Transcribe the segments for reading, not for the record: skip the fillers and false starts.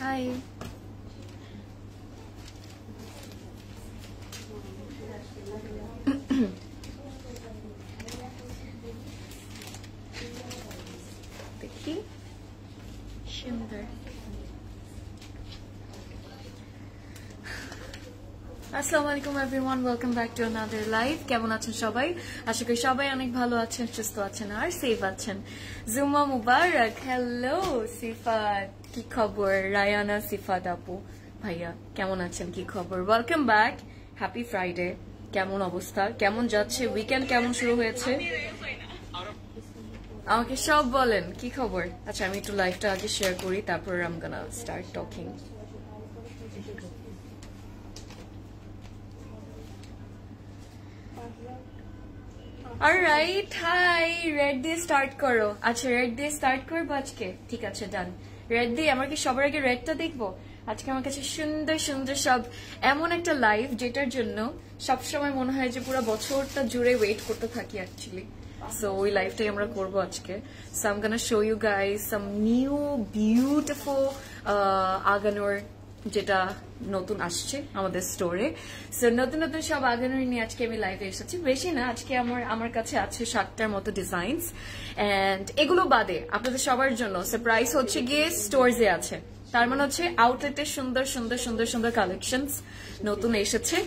High. দেখি সুন্দর। আসসালামু আলাইকুম everyone, welcome back to another live. কেমন আছেন সবাই? আশা করি সবাই অনেক ভালো আছেন, সুস্থ আছেন আর সেফ আছেন। জুম্মা মুবারক। হ্যালো সিফাত, কি খবর? রায়ানা, সিফাত আপু, ভাইয়া কেমন আছেন, কি খবর? Welcome back, happy Friday. কেমন অবস্থা, কেমন যাচ্ছে, উইকেন্ড কেমন শুরু হয়েছে? আমাকে সব বলেন, কি খবর? আচ্ছা আমি একটু লাইভটা আগে শেয়ার করি, তারপর I'm gonna start talking. Alright, hi. Red দিয়ে স্টার্ট করো। আচ্ছা রেড দিয়ে স্টার্ট করবো আজকে, ঠিক আছে ডান। রেড দিয়ে আমার কি সবার আগে রেডটা দেখবো? আজকে আমার কাছে সুন্দর সুন্দর সব এমন একটা লাইভ যেটার জন্য সবসময় মনে হয় যে পুরো বছরটা জুড়ে ওয়েট করতে থাকি অ্যাকচুয়ালি। সো ওই লাইভটাই আমরা করবো আজকে। So I am gonna show you guys some new beautiful আগানোর যেটা নতুন আসছে আমাদের স্টোরে। সো নতুন নতুন সব আগানোর নিয়ে আজকে আমি লাইভে এসেছি। বেশি না, আজকে আমার কাছে আছে 7টার মতো ডিজাইনস, এন্ড এগুলো বাদে আপনাদের সবার জন্য সারপ্রাইজ হচ্ছে গিয়ে স্টোরসে আছে। তার মানে হচ্ছে আউটলেটে সুন্দর সুন্দর সুন্দর সুন্দর কালেকশনস নতুন এসেছে।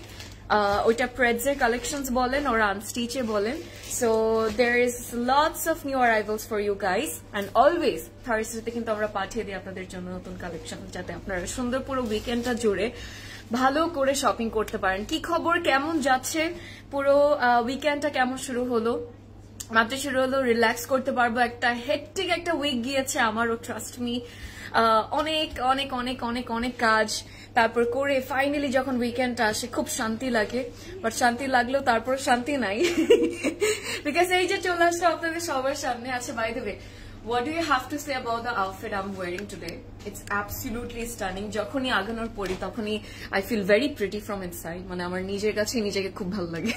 ওইটা প্রেডসের কালেকশনস বলেন ওর আনস্টিচে বলেন। So there is lots of new arrivals for you guys, and always থার্সডেতে কিন্তু আমরা পাঠিয়ে দিই আপনাদের জন্য নতুন কালেকশন, যাতে আপনারা সুন্দর পুরো উইকেন্ডটা জুড়ে ভালো করে শপিং করতে পারেন। কি খবর, কেমন যাচ্ছে পুরো উইকেন্ডটা, কেমন শুরু হলো? মাত্র শুরু হলো, রিল্যাক্স করতে পারবো। একটা হেক্টিক একটা উইক গিয়েছে আমারও, ট্রাস্ট মি। অনেক অনেক অনেক অনেক অনেক কাজ তারপর করে ফাইনালি যখন উইকেন্ডটা আসে খুব শান্তি লাগে। বাট শান্তি লাগলেও তারপর শান্তি নাই, বিকজ এই যে চলে আসলো আপনাদের সবার সামনে। আছে by the way, what do you have to say about the outfit I'm wearing today? It's absolutely stunning. যখনই আগানোর পরি তখনই I feel very pretty from inside. মানে আমার নিজের কাছে নিজেকে খুব ভালো লাগে,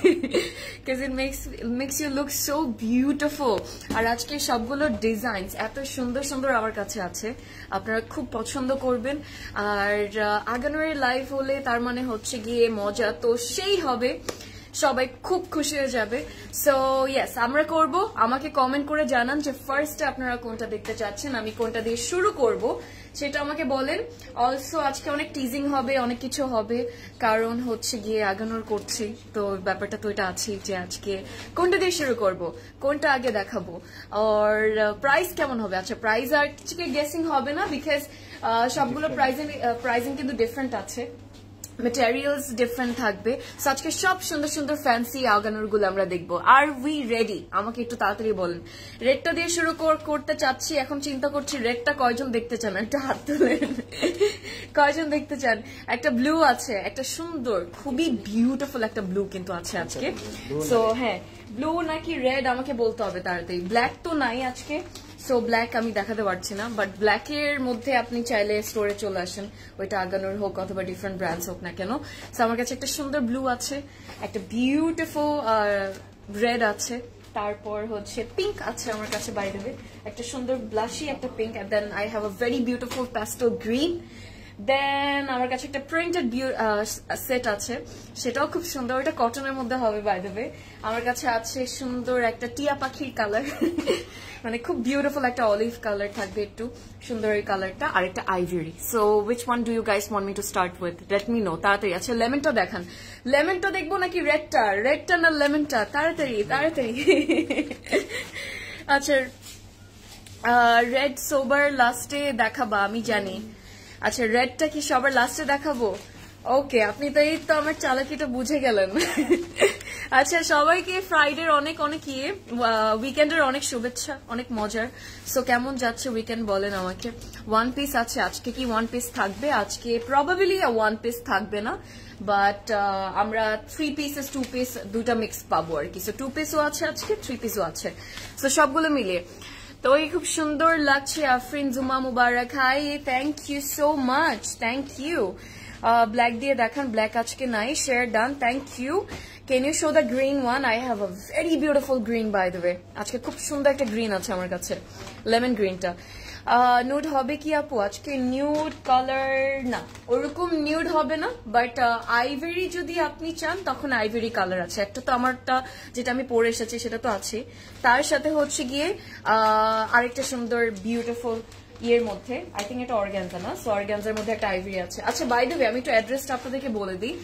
because it makes you look so beautiful. আর আজকে সবগুলো ডিজাইনস এত সুন্দর সুন্দর আমার কাছে আছে, আপনারা খুব পছন্দ করবেন। আর আগানোর লাইভ হলে তার মানে হচ্ছে গিয়ে মজা তো সেই হবে, সবাই খুব খুশি হয়ে যাবে। সো ইয়েস, আমরা করব। আমাকে কমেন্ট করে জানান যে ফার্স্টে আপনারা কোনটা দেখতে চাচ্ছেন, আমি কোনটা দিয়ে শুরু করব সেটা আমাকে বলেন। অলসো আজকে অনেক টিজিং হবে, অনেক কিছু হবে, কারণ হচ্ছে গিয়ে আগানোর করছি তো ব্যাপারটা তো এটা আছেই যে আজকে কোনটা দিয়ে শুরু করব, কোনটা আগে দেখাবো, আর প্রাইস কেমন হবে। আচ্ছা প্রাইস আর কিছু গেসিং হবে না, বিকজ সবগুলো প্রাইজিং কিন্তু ডিফারেন্ট আছে, ম্যাটেরিয়ালস ডিফারেন্ট থাকবে। সো আজকে সব সুন্দর সুন্দর ফ্যান্সি আগানোর গুলো আমরা দেখবো। আর উই রেডি? আমাকে একটু তাড়াতাড়ি বলেন। রেডটা দিয়ে শুরু করতে চাচ্ছি, এখন চিন্তা করছি রেডটা কয়জন দেখতে চান, একটা হাত তুলেন। কয়জন দেখতে চান? একটা ব্লু আছে, একটা সুন্দর খুবই বিউটিফুল একটা ব্লু কিন্তু আছে আজকে। সো হ্যাঁ, ব্লু নাকি রেড আমাকে বলতে হবে তাড়াতাড়ি। ব্ল্যাক তো নাই আজকে, সো ব্ল্যাক আমি দেখাতে পারছি না, বাট ব্ল্যাকের মধ্যে আপনি চাইলে স্টোরে চলে আসেন, ওইটা আগানোর হোক অথবা ডিফারেন্ট ব্র্যান্ডস হোক না কেন। সো আমার কাছে একটা সুন্দর ব্লু আছে, একটা বিউটিফুল রেড আছে, তারপর হচ্ছে পিঙ্ক আছে আমার কাছে বাই দ্য ওয়ে, একটা সুন্দর ব্লাশি একটা pink, and then I have a very beautiful pastel green. Then আমার কাছে একটা প্রিন্টেড সেট আছে, সেটাও খুব সুন্দর, ওটা কটনের মধ্যে হবে বাই দ্য ওয়ে। আমার কাছে আছে সুন্দর একটা টিয়া পাখির কালার, মানে খুব বিউটিফুল একটা অলিভ কালার থাকবে, একটু সুন্দর এই কালারটা, আর একটা ivory. So which one do you guys want me to start with? Let me know তাড়াতাড়ি। আচ্ছা লেমনটা দেখান, লেমনটা দেখবো নাকি রেডটা? রেডটা না লেমনটা? তাড়াতাড়ি তাড়াতাড়ি। আচ্ছা রেড সোবার লাস্টে দেখাবা আমি জানি। আচ্ছা রেডটা কি সবার লাস্টে দেখাবো? ওকে, আপনি তো এই তো আমার চালাকিটা বুঝে গেলেন। আচ্ছা সবাইকে ফ্রাইডের অনেক অনেক উইকেন্ডের অনেক শুভেচ্ছা, অনেক মজার। সো কেমন যাচ্ছে উইকেন্ড বলেন আমাকে। ওয়ান পিস আছে আজকে, কি ওয়ান পিস থাকবে আজকে? প্রবাবলি ওয়ান পিস থাকবে না, বাট আমরা 3 পিসেস 2 পিস দুটা মিক্স পাবো আর কি। সো 2 পিসও আছে আজকে, 3 পিসও আছে, সো সবগুলো মিলিয়ে তো এই খুব সুন্দর লাগছে। আফরিন জুমা মুবারক, hi, thank you so much, thank you. Black দিয়ে দেখান, ব্ল্যাক আজকে নাই, share done, thank you. Can you show the green one? I have a very beautiful green by the way, আজকে খুব সুন্দর একটা গ্রিন আছে আমার কাছে, লেমন গ্রিনটা। নুড হবে কি আপু আজকে? নিউড কালার না, ওরকম নিউড হবে না, বাট আইভেরি যদি আপনি চান তখন আইভেরি কালার আছে। একটা তো আমারটা যেটা আমি পরে এসেছি সেটা তো আছে, তার সাথে হচ্ছে গিয়ে আরেকটা সুন্দর বিউটিফুল ইয়ের মধ্যে, আই থিঙ্ক এটা অর্গানজা না, সো অর্গানজার মধ্যে একটা আইভরি আছে। আচ্ছা বাই দ্য ওয়ে আমি একটু অ্যাড্রেসটা আপনাদেরকে বলে দিই।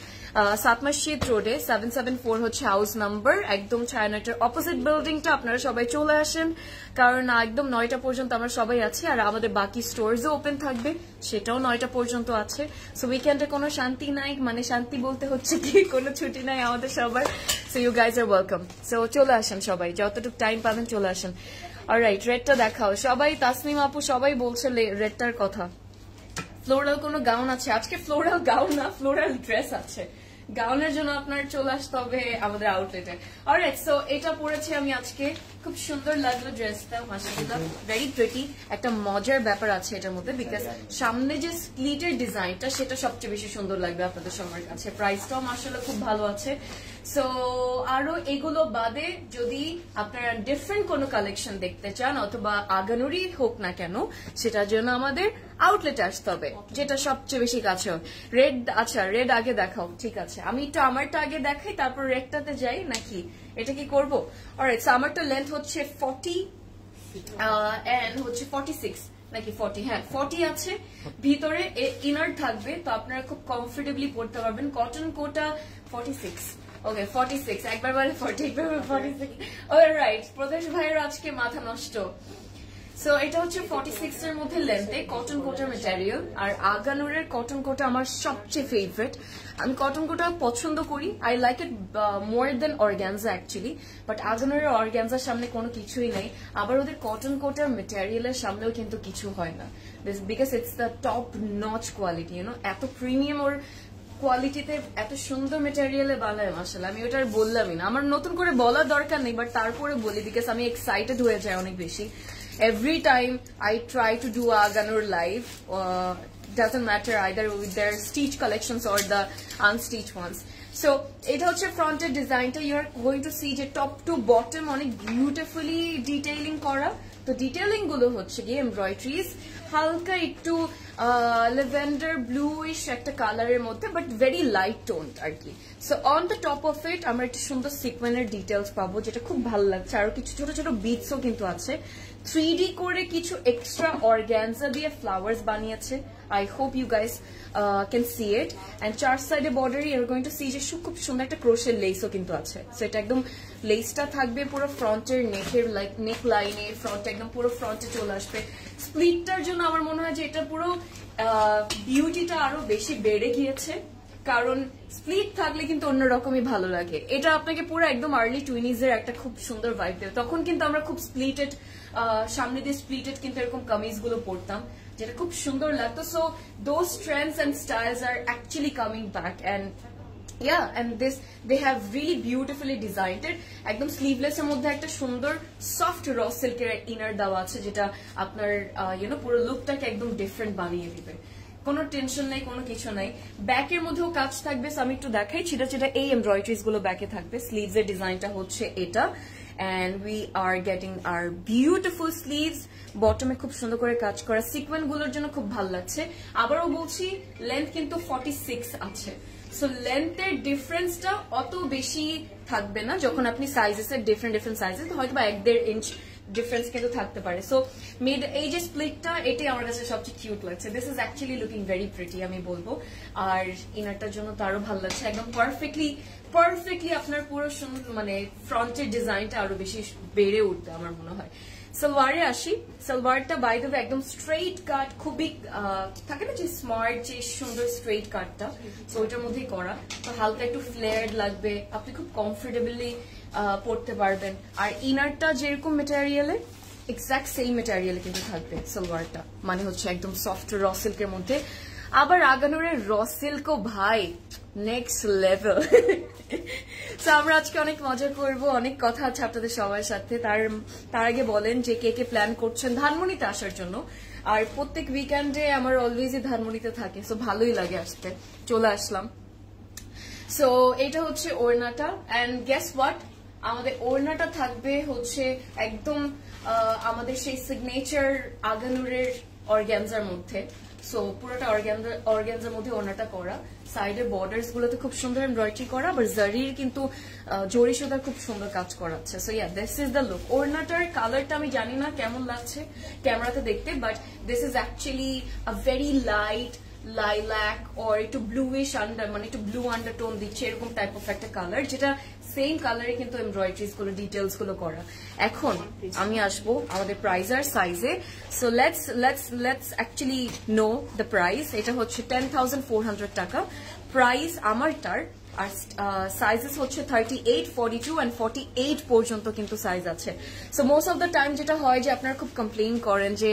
7 মসজিদ রোডে 774 হচ্ছে হাউস নাম্বার, একদম ছায়ানটের অপোজিট বিল্ডিংটা। আপনারা সবাই চলে আসেন, কারণ একদম 9টা পর্যন্ত আমরা সবাই আছি, আর আমাদের বাকি স্টোরসও ওপেন থাকবে, সেটাও 9টা পর্যন্ত আছে। সো উইকেন্ডে কোনো শান্তি নাই, মানে শান্তি বলতে হচ্ছে কি কোনো ছুটি নাই আমাদের সবার। So you guys are welcome. So চলে আসেন সবাই, যতটুকু টাইম পাবেন চলে আসেন। অলরাইট, রেডটা দেখাও সবাই। তাসনিম আপু সবাই বলছে রেডটার কথা। ফ্লোরাল কোনো গাউন আছে আজকে? ফ্লোরাল গাউন না, ফ্লোরাল ড্রেস আছে। গাউনের জন্য আপনার চলে আসতে হবে আমাদের আউটলেটে। অলরাইট, সো এটা পরেছি আমি আজকে, খুব সুন্দর লাগলো ড্রেসটা, মাশাআল্লাহ, ভেরি প্রিটি। একটা মজার ব্যাপার আছে এটার মধ্যে, বিকজ সামনে যে স্লিটের ডিজাইনটা সেটা সবচেয়ে বেশি সুন্দর লাগবে আপনাদের সবার কাছে। প্রাইসটাও মাশাআল্লাহ খুব ভালো আছে। সো আরো এগুলো বাদে যদি আপনারা ডিফারেন্ট কোনো কালেকশন দেখতে চান, অথবা আগানুরি হোক না কেন, সেটার জন্য আমাদের আউটলেটে আসতে হবে, যেটা সবচেয়ে বেশি কাছে। রেড, আচ্ছা রেড আগে দেখাও, ঠিক আছে আমি একটু আমারটা আগে দেখাই, তারপর রেডটাতে যাই নাকি? এটা কি করবো? অলরাইট, সো আমারটা লেন্থ হচ্ছে 40 এন্ড হচ্ছে 46 নাকি 40, হ্যাঁ 40 আছে। ভিতরে ইনার থাকবে, তো আপনারা খুব কমফোর্টেবলি পড়তে পারবেন। কটন কোটা 46, ওকে 46, একবার বলে 40, একবার 46। অলরাইট, প্রদেশ ভাইয়ের আজকে মাথা নষ্ট। সো এটা হচ্ছে 46 এর মধ্যে লেন্থে, কটন কোটার ম্যাটেরিয়াল। আর আগানুরের কটন কোটা আমার সবচেয়ে ফেভারিট। আমি কটন কোটা পছন্দ করি, I like it more than organza actually, but আগানুরের অর্গানজার সামনে কোনো কিছুই নাই। আবার ওদের কটন কোটার ম্যাটেরিয়ালের সামনেও কিন্তু কিছু হয় না, because it's the top notch quality, you know, এত প্রিমিয়াম ওর কোয়ালিটিতে, এত সুন্দর মেটেরিয়ালে বানায় মাশাআল্লাহ। আমি ওটা আর বললামই না, আমার নতুন করে বলার দরকার নেই, বাট তারপরে বলি বিকজ আমি এক্সাইটেড হয়ে যাই অনেক বেশি। Every time I try to do a Ganur live, doesn't matter either with their stitch collections or the unstitched ones. So এটা হচ্ছে ফ্রন্টের ডিজাইনটা, you are going to see যে টপ টু বটম অনেক বিউটিফুলি ডিটেইলিং করা। তো detailing গুলো হচ্ছে গিয়ে এমব্রয়ডারিজ, হালকা একটু লেভেন্ডার ব্লুইশ একটা কালারের মধ্যে, বাট ভেরি লাইট টোন আর কি। So on the top of it আমরা একটা সুন্দর সিকোয়েন্সের ডিটেলস পাবো, যেটা খুব ভালো লাগছে। আরো কিছু ছোট ছোট বিটসও কিন্তু আছে। 3D করে কিছু এক্সট্রা অর্গানজা দিয়ে ফ্লাওয়ার্স বানিয়েছে। I hope you guys can see it. And চার সাইডে border you're going to see যে খুব সুন্দর একটা ক্রোশের লেসও কিন্তু আছে। সো এটা একদম লেসটা থাকবে পুরো ফ্রন্টের নেকের, লাইক নেক লাইনে ফ্রন্ট একদম পুরো ফ্রন্টে চলে আসবে। স্প্লিটটার জন্য আমার মনে হয় যে এটা পুরো বিউটিটা আরো বেশি বেড়ে গিয়েছে, কারণ স্প্লিট থাকলে কিন্তু অন্যরকমই ভালো লাগে। এটা আপনাকে পুরো একদম আর্লি টুইনিজ এর একটা খুব সুন্দর ভাইব দেবে। তখন কিন্তু আমরা খুব স্প্লিটেড, সামনে দিয়ে স্প্লিটেড কিন্তু এরকম কামিজ গুলো পরতাম, যেটা খুব সুন্দর লাগতো। So those trends and styles are actually coming back, and yeah, and this they have really beautifully designed it. একদম স্লিভলেস এর মধ্যে একটা সুন্দর সফট র সিল্কের ইনার দেওয়া আছে, যেটা আপনার পুরো লুকটাকে একদম ডিফারেন্ট বানিয়ে দিবে। কোনো টেনশন নাই, কোনো কিছু নাই। ব্যাকের মধ্যেও কাজ থাকবে, আমি একটু দেখাই। সেটা এই এমব্রয়ডারিজ গুলো ব্যাকে থাকবে। স্লিভস এর ডিজাইনটা হচ্ছে এটা, and we are getting our beautiful sleeves. বটমে খুব সুন্দর করে কাজ করা, সিকোয়েন্স গুলোর জন্য খুব ভালো লাগছে। আবারও বলছি লেন্থ কিন্তু 46 আছে। সো লেন্থের ডিফারেন্সটা অত বেশি থাকবে না, যখন আপনি সাইজেস এর ডিফারেন্ট সাইজেস হয়তো বা 1-1.5 ইঞ্চ ডিফারেন্স কিন্তু থাকতে পারে। সো মিড এই যে স্প্লিটটা, এটাই আমার কাছে সবচেয়ে কিউট লাগছে। This is actually looking very pretty আমি বলবো। আর ইনারটার জন্য তো আরো ভালো লাগছে, একদম পারফেক্টলি আপনার পুরো মানে ফ্রন্টের ডিজাইনটা আরো বেশি বেড়ে উঠবে আমার মনে হয়। সালোয়ারে আসি। সালোয়ারটা বাই দ্য ওয়ে একদম স্ট্রেইট কাট, খুবই থাকে না যে স্মার্ট যে সুন্দর স্ট্রেইট কাটটা, সো ওইটার মধ্যেই করা। তো হালকা একটু ফ্লেয়ার্ড লাগবে, আপনি খুব কমফোর্টেবলি পড়তে পারবেন। আর ইনারটা যেরকম মেটেরিয়ালে, এক্সাক্ট সেম মেটেরিয়ালে কিন্তু থাকবে সালোয়ারটা, মানে হচ্ছে একদম সফট র সিল্কের মধ্যে। আবার আগানুরের র সিল্কও ভাই নেক্সট লেভেল। তো আমরা আজকে অনেক মজা করব, অনেক কথা আছে আপনাদের সবার সাথে। তার আগে বলেন যে কে কে প্ল্যান করছেন ধানমনিতে আসার জন্য। আর প্রত্যেক উইকেন্ডে আমার অলওয়েজই ধানমনিতে থাকে, সো ভালোই লাগে আসতে, চলে আসলাম। সো এটা হচ্ছে ওড়নাটা, এন্ড গেস হোয়াট, আমাদের ওড়নাটা থাকবে হচ্ছে একদম আমাদের সেই সিগনেচার আগানুরের অর্গানজার মধ্যে। সো পুরোটা অর্গানজার মধ্যে ওনাটা করা, সাইডে বর্ডার্স গুলোতে খুব সুন্দর এমব্রয়ডারি করা, আবার জারির কিন্তু জরি সুতার খুব সুন্দর কাজ করাচ্ছে। So yeah, this is the look. ওড়নাটার কালারটা আমি জানি না কেমন লাগছে ক্যামেরাতে দেখতে, but this is actually a very light lilac or একটু ব্লুইশ আন্ডার, মানে একটু ব্লু আন্ডারটোন দিচ্ছে এরকম টাইপ অফ একটা কালার, যেটা সেম কালারে কিন্তু এমব্রয়ডারিজ গুলো ডিটেলস গুলো করা। এখন আমি আসবো আমাদের প্রাইস আর সাইজে। So let's actually know the price. এটা হচ্ছে 10,400 টাকা প্রাইস আমারটার। আর সাইজেস হচ্ছে 38, 42 and 48 পর্যন্ত কিন্তু সাইজ আছে। So most of the time যেটা হয় যে আপনারা খুব কমপ্লেইন করেন যে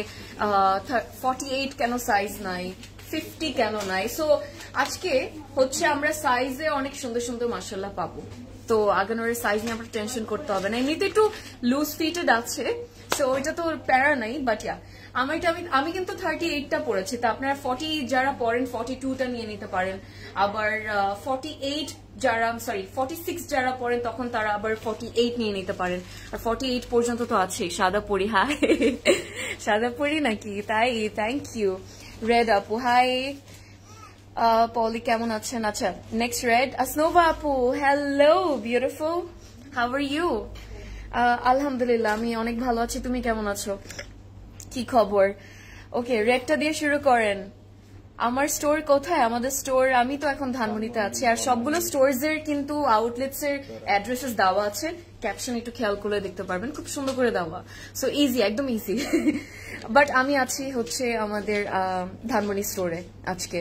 48 কেন সাইজ নাই, 50 কেন নাই। সো আজকে হচ্ছে আমরা সাইজে অনেক সুন্দর সুন্দর মাশাআল্লাহ পাবো। তো আগানোরের সাইজ নিয়ে আপনার টেনশন করতে হবে না, এমনিতে একটু লুজ ফিটেড আছে, সো এটা তো প্যারা নাই। বাট ইয়া, আমি কিন্তু 38টা পড়েছি, তা আপনারা 40 যারা পড়েন 42টা নিয়ে নিতে পারেন। আবার 48 যারা 46 যারা পড়েন তখন তারা আবার 48 নিয়ে নিতে পারেন। আর 48 পর্যন্ত তো আছে। সাদা পরি, হাই সাদা পরি নাকি? তাই, থ্যাংক ইউ। রেড আপু, হাই। পলি কেমন আছেন? আচ্ছা, নেক্সট রেড আসনোভা আপু, hello beautiful, how are you? আলহামদুলিল্লাহ, আমি অনেক ভালো আছি। তুমি কেমন আছো? কি খবর? ওকে, রেডটা দিয়ে শুরু করেন। আমার স্টোর কোথায়? আমাদের স্টোর, আমি তো এখন ধানমন্ডিতে আছি, আর সবগুলো স্টোরস এর কিন্তু আউটলেটস এর অ্যাড্রেসেস দেওয়া আছে, ক্যাপশন একটু খেয়াল করে দেখতে পারবেন, খুব সুন্দর করে দেওয়া। সো ইজি, একদম ইজি। বাট আমি আছি হচ্ছে আমাদের ধানমন্ডি স্টোরে আজকে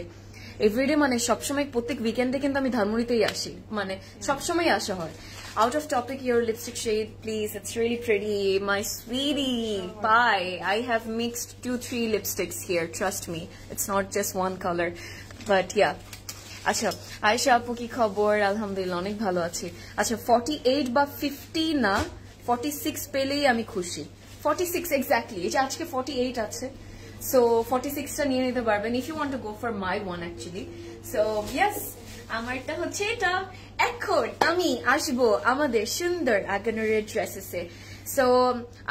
এভরিডে, মানে সবসময় প্রত্যেক উইকেন্ডে কিন্তু আমি ধানমন্ডিতেই আসি, মানে সবসময় আসা হয়। Out of topic, your lipstick shade, please. It's really pretty. My sweetie pie. I have mixed 2-3 lipsticks here. Trust me. It's not just one color. But yeah. আচ্ছা, আয়েশা আপু কি খবর? আলহামদুলিল্লাহ, অনেক ভালো আছি। আচ্ছা, 48 বা 50 না, 46 পেলেই আমি খুশি। 46 এক্স্যাক্টলি, এই যে আজকে 48 আছে। So 46টা নিয়ে নিতে পারবেন if you want to go for my one actually. So yes, আমারটা হচ্ছে এটা। এখন আমি আসবো আমাদের সুন্দর আগানোরের ড্রেসেসে। সো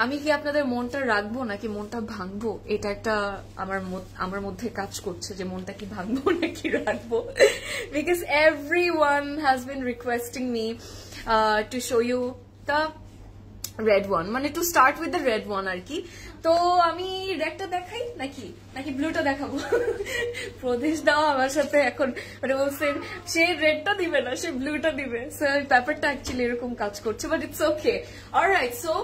আমি কি আপনাদের মনটা রাখবো নাকি মনটা ভাঙবো, এটা একটা আমার মধ্যে কাজ করছে যে মনটা কি ভাঙবো নাকি রাখবো। Because everyone has been requesting me to show you the red one, মানে to start with the red one আর কি। তো আমি রেডটা দেখাই নাকি ব্লুটা দেখাবো? প্রদেশ দাও আমার সাথে এখন, মানে বলছে সে রেডটা দিবে না, সে ব্লুটা দিবে। সো ব্যাপারটা অ্যাকচুয়ালি এরকম কাজ করছে, but it's okay. Alright, so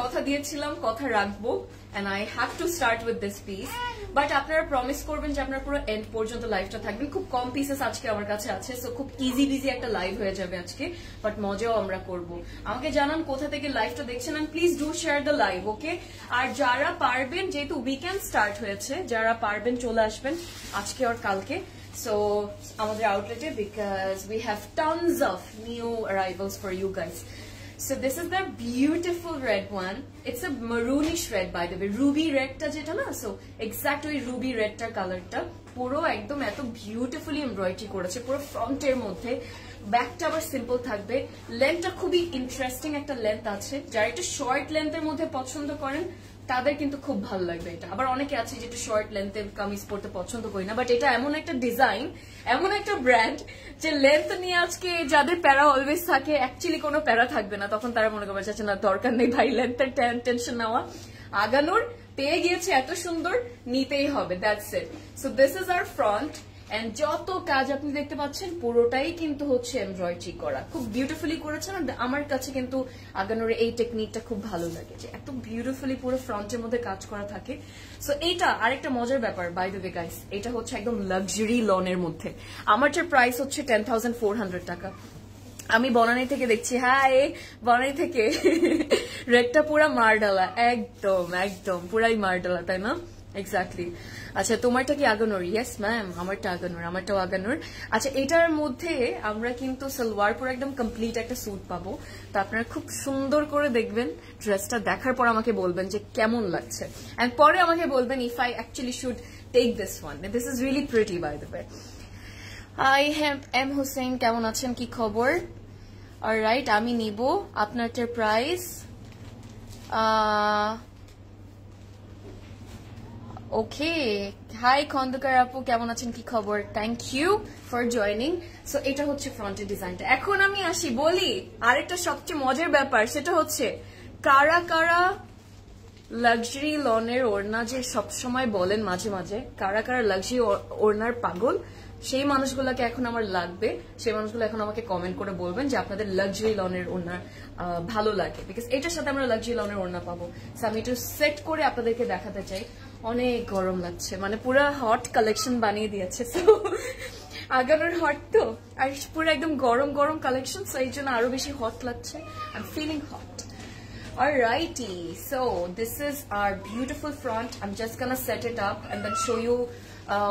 কথা দিয়েছিলাম, কথা রাখবো, and I have to start with this piece. But আপনারা প্রমিস করবেন যে আপনারা পুরো এন্ড পর্যন্ত লাইভটা থাকবেন। খুব কম পিসেস আজকে আমার কাছে আছে, সো খুব ইজি বিজি একটা লাইভ হয়ে যাবে আজকে, বাট মজাও আমরা করব। আমাকে জানান কোথা থেকে লাইভটা দেখছেন, and please do share the live, okay? আর যারা পারবেন, যেহেতু উইকেন্ড স্টার্ট হয়েছে, যারা পারবেন চলে আসবেন আজকে আর কালকে সো আমাদের আউটলেটে, because we have tons of new arrivals for you guys. So this is the beautiful red one. It's a maroonish red, by the way. Ruby red ta jeta na, so exactly ruby red tar color ta puro ekdom eto beautifully embroidery koreche puro front er moddhe. Back ta abar simple thakbe. Length ta khubi interesting ekta length ache, jara ekটু short length er moddhe পছন্দ করেন তাদের কিন্তু খুব ভালো লাগবে এটা। আবার অনেকে আছে যেটা শর্ট লেন্থের কামিজ পরতে পছন্দ করি না, বাট এটা এমন একটা ডিজাইন, এমন একটা ব্র্যান্ড যে লেন্থ নিয়ে আজকে যাদের প্যারা অলওয়েজ থাকে, অ্যাকচুয়ালি কোনো প্যারা থাকবে না, তখন তারা মনে করবে আচ্ছা না দরকার নেই ভাই লেন্থের টেনশন নেওয়া। আগানোর পেয়ে গিয়েছে এত সুন্দর, নিতেই হবে, that's it. So this is our front, and যত কাজ আপনি দেখতে পাচ্ছেন পুরোটাই কিন্তু হচ্ছে এমব্রয়ডারি করা, খুব বিউটিফুলি করেছেন। আমার কাছে কিন্তু আগানোর এই টেকনিকটা খুব ভালো লাগে যে এত বিউটিফুলি পুরো ফ্রন্টের মধ্যে কাজ করা থাকে। সো এইটা আরেকটা মজার ব্যাপার, বাই দ্য ওয়ে গাইস, এটা হচ্ছে একদম লাক্সারি লনের মধ্যে। আমারটার প্রাইস হচ্ছে 10,400 টাকা। আমি বনানী থেকে দেখছি, হাই বনানী থেকে। রেডটা পুরা মারডালা, একদম একদম পুরাই মারডালা, তাই না? এক্স্যাক্টলি। আচ্ছা, তোমারটা কি আগানোর? ইয়েস ম্যাম, আমারটা আগানোর, আমারটাও আগানোর। আচ্ছা, এটার মধ্যে আমরা কিন্তু সালোয়ার পুরো একদম কমপ্লিট একটা স্যুট পাবো, তো আপনারা খুব সুন্দর করে দেখবেন, ড্রেসটা দেখার পর আমাকে বলবেন যে কেমন লাগছে, এন্ড পরে আমাকে বলবেন if I actually should take this one. This is really pretty, by the way. I am Hossain, কেমন আছেন, কি খবর? অলরাইট, আমি নিব আপনারটার প্রাইস ওকে, হাই খন্দকার আপু, কেমন আছেন, কি খবর? Thank you for joining. So এটা হচ্ছে ফ্রন্টের ডিজাইনটা। এখন আমি আসি বলি আরেকটা সবচেয়ে মজার ব্যাপার, সেটা হচ্ছে কারা কারা লাক্সারি লনের ওড়না যে সবসময় বলেন মাঝে মাঝে, কারা কারা লাক্সারি ওড়নার পাগল, সেই মানুষগুলোকে এখন আমার লাগবে। সেই মানুষগুলো এখন আমাকে কমেন্ট করে বলবেন যে আপনাদের লাক্সারি লনের ওড়না ভালো লাগে, বিকজ এটার সাথে আমরা লাক্সারি লনের ওড়না পাবো। সো আমি একটু সেট করে আপনাদেরকে দেখাতে চাই। অনেক গরম লাগছে, মানে পুরো হট কালেকশন বানিয়ে দিয়েছে। সো আগানোর হট তো, আর পুরো একদম গরম গরম কালেকশন, সো এই জন্য আরো বেশি হট লাগছে। I am feeling hot. Alrighty, so this is our beautiful front. I'm just gonna set it up and then show you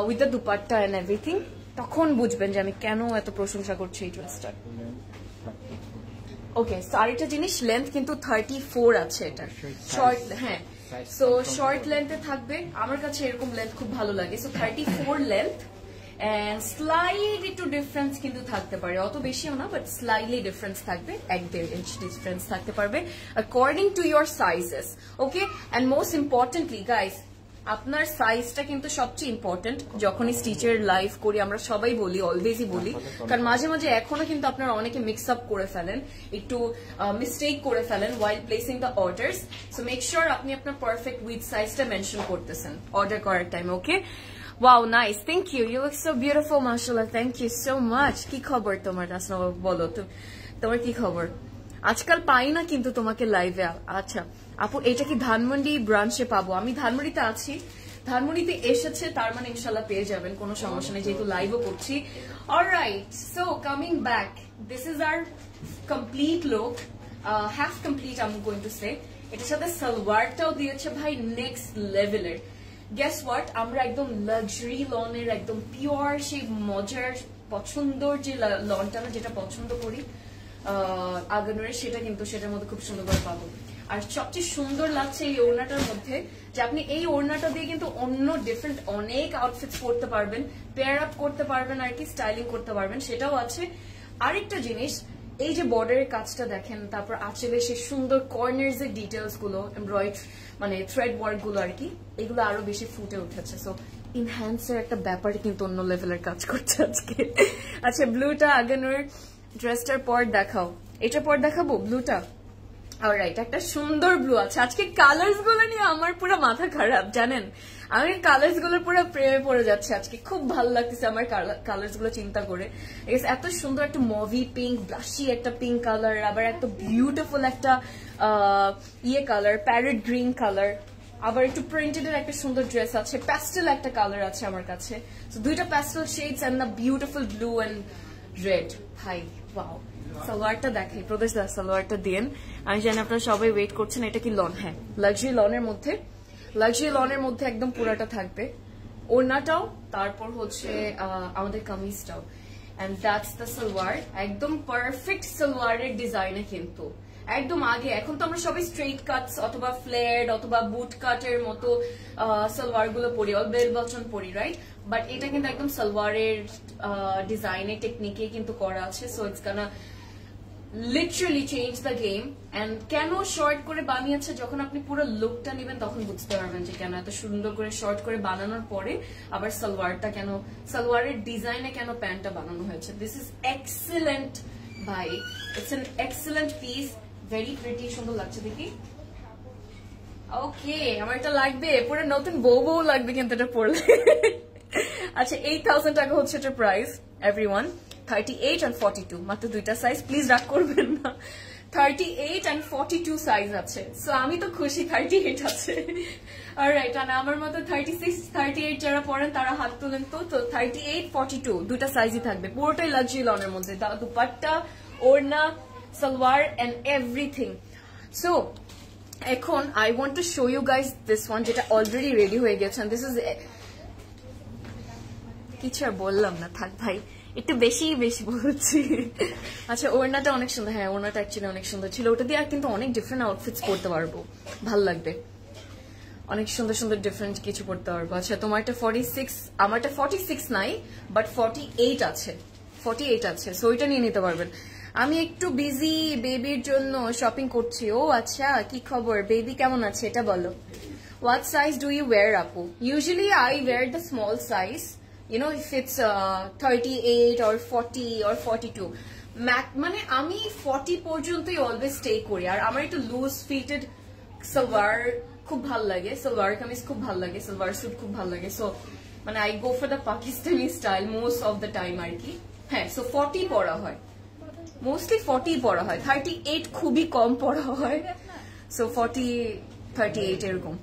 with the dupatta and everything. তখন বুঝবেন যে আমি কেন এত প্রশংসা করছি এই ড্রেসটার। ওকে, সো আরেকটা জিনিস, লেন্থ কিন্তু 34 আছে এটা, শর্ট। হ্যাঁ, সো শর্ট লেন্থে থাকবে। আমার কাছে এরকম লেন্থ খুব ভালো লাগে। সো 34 লেন্থ, and স্লাইড একটু ডিফারেন্স কিন্তু থাকতে পারে, অত বেশিও না, বাট স্লাইডলি ডিফারেন্স থাকবে, 1-1.5 ইঞ্চ ডিফারেন্স থাকতে পারবে according to your sizes. Okay, and most importantly guys, আপনার সাইজটা কিন্তু সবচেয়ে ইম্পর্টেন্ট। যখনই স্টিচের লাইভ করি আমরা সবাই বলি, অলওয়েজই বলি, কারণ মাঝে মাঝে এখনো কিন্তু আপনারা অনেকে মিক্স আপ করে ফেলেন, একটু মিস্টেক করে ফেলেন while placing the orders. So make sure আপনি আপনার পারফেক্ট উইথ সাইজটা মেনশন করতেছেন অর্ডার করার time. Okay, Wow, nice. Thank you. You look so beautiful, mashallah. Thank you so much. কি খবর তোমার? আসনা বলো তো, তোমার কি খবর? আজকাল পাই না কিন্তু তোমাকে লাইভে। আচ্ছা আপু, এটা কি ধানমন্ডি ব্রাঞ্চে পাবো? আমি ধানমন্ডিতে আছি, ধানমন্ডিতে এসেছে, তার মানে ইনশাল্লাহ পেয়ে যাবেন, কোনো সমস্যা নেই, যেহেতু লাইভও করছি। Alright, so coming back, this is our complete look, half complete I am going to say. এটার সাথে সালোয়ারটাও দিয়েছে ভাই নেক্সট লেভেলের। গেস হোয়াট, আমরা একদম লাক্সারি লনের একদম পিওর সেই মজার পছন্দর যে লনটা না, যেটা পছন্দ করি আগানোর, সেটা কিন্তু সেটার মধ্যে খুব সুন্দর করে পাবো। আর সবচেয়ে সুন্দর লাগছে এই ওড়নাটার মধ্যে যে আপনি এই ওড়নাটা দিয়ে কিন্তু অন্য ডিফারেন্ট অনেক আউটফিটস পরতে পারবেন, পেয়ার আপ করতে পারবেন, আর কি স্টাইলিং করতে পারবেন, সেটাও আছে। আরেকটা জিনিস, এই যে বর্ডারের কাজটা দেখেন, তারপর আঁচলে সেই সুন্দর কর্নার্স এর ডিটেলস গুলো, এমব্রয়ডারি মানে থ্রেড ওয়ার্ক গুলো আর কি, এগুলো আরো বেশি ফুটে উঠেছে। সো ইনহ্যান্সের একটা ব্যাপারে কিন্তু অন্য লেভেলের কাজ করছে আজকে। আচ্ছা, ব্লুটা আগানোর ড্রেসটার পর দেখাও, এটার পর দেখাবো ব্লুটা। অলরাইট, একটা সুন্দর ব্লু আছে। আজকে কালার্স গুলো নিয়ে আমার পুরো মাথা খারাপ, জানেন, আমি কালার্স গুলোর পুরো প্রেমে পড়ে যাচ্ছে আজকে। খুব ভালো লাগতেছে আমার কালার্স গুলো চিন্তা করে। এত সুন্দর একটা মুভি পিঙ্ক, ব্লাশি একটা পিঙ্ক কালার, আবার একটা বিউটিফুল একটা ইয়ে কালার, প্যারেট গ্রিন কালার, আবার একটু প্রিন্টেড এর একটা সুন্দর ড্রেস আছে, প্যাস্টেল একটা কালার আছে আমার কাছে। দুইটা pastel shades and the beautiful blue and red. ভাই ওয়াও, সালোয়ারটা দেখাই, প্রদেশ দা সালোয়ারটা দিন। আমি জানি আপনারা সবাই ওয়েট করছেন। এটা কি লন? হ্যাঁ, লাক্সারি লনের মধ্যে, লাক্সারি লনের মধ্যে একদম পুরাটা থাকবে, ওড়নাটাও, তারপর হচ্ছে আমাদের কামিজটাও, এন্ড দ্যাটস দ্য সালোয়ার। একদম পারফেক্ট সালোয়ারের ডিজাইনে কিন্তু একদম আগে। এখন তো আমরা সবাই স্ট্রেট কাটস অথবা ফ্লেয়ার্ড অথবা বুট কাটের মতো সালোয়ার গুলো পরি, অল বেল বটন পরি, রাইট? বাট এটা কিন্তু একদম সালোয়ারের ডিজাইনের টেকনিকে কিন্তু করা আছে। So it's gonna literally change the game. And কেন শর্ট করে বানিয়েছে, যখন আপনি পুরো লুকটা নেবেন তখন বুঝতে পারবেন যে কেন এত সুন্দর করে শর্ট করে বানানোর পরে আবার সালোয়ারটা কেন, সালোয়ারের ডিজাইনে কেন প্যান্টটা বানানো হয়েছে। দিস ইজ এক্সেলেন্ট ভাই, it's an excellent piece, very pretty, সুন্দর লাগছে দেখি। ওকে, আমার এটা লাগবে, পুরো নতুন বউ বউ লাগবে কিন্তু এটা পরলে। আচ্ছা, 8,000 টাকা হচ্ছে এটার প্রাইস। এভরিওয়ান, 38 and 42, মাত্র দুইটা সাইজ, প্লিজ রাগ করবেন না। 38 and 42 সাইজ আছে। সো আমি তো খুশি 38 আছে। অলরাইট, আর আমার মতো 36, 38 যারা পড়েন তারা হাত তুলেন তো। 38, 42 দুইটা সাইজই থাকবে, পুরোটাই লাক্সারি লনের মধ্যে, দুপাট্টা, ওড়না, সালোয়ার এন্ড এভরিথিং। সো এখন I want to show you guys this one, যেটা অলরেডি রেডি হয়ে গেছে। দিস ইজ, কিছু আর বললাম না, থাক ভাই, একটু বেশি বলছি। আচ্ছা, ওড়নাটা অনেক সুন্দর। হ্যাঁ, ওড়নাটা অ্যাকচুয়ালি অনেক সুন্দর ছিল, ওটা দিয়ে আর কিন্তু অনেক ডিফারেন্ট আউটফিটস পরতে পারবো, ভাল লাগবে, অনেক সুন্দর সুন্দর ডিফারেন্ট কিছু পরতে পারবো। আচ্ছা, তোমারটা 46, আমারটা 46 নাই, বাট 48 আছে, 48 আছে, সো ওইটা নিয়ে নিতে পারবেন। আমি একটু বিজি বেবির জন্য শপিং করছি। ও আচ্ছা, কি খবর? বেবি কেমন আছে এটা বলো। What size do you wear, Apu? Usually I wear the small size. You know, if it's 38 or 40 or 42. মানে আমি 40 পর্যন্তই অলওয়েজ স্টে করি। আর আমার একটু লুজ ফিটেড সালোয়ার খুব ভাল লাগে, সালোয়ার কামিজ খুব ভাল লাগে, সালোয়ার স্যুট খুব ভাল লাগে। সো মানে I go for the Pakistani style most of the time আর কি। হ্যাঁ, সো 40 পরা হয়, মোস্টলি 40 পরা হয়, 38 খুবই কম পরা হয়। সো 40 38 এরকম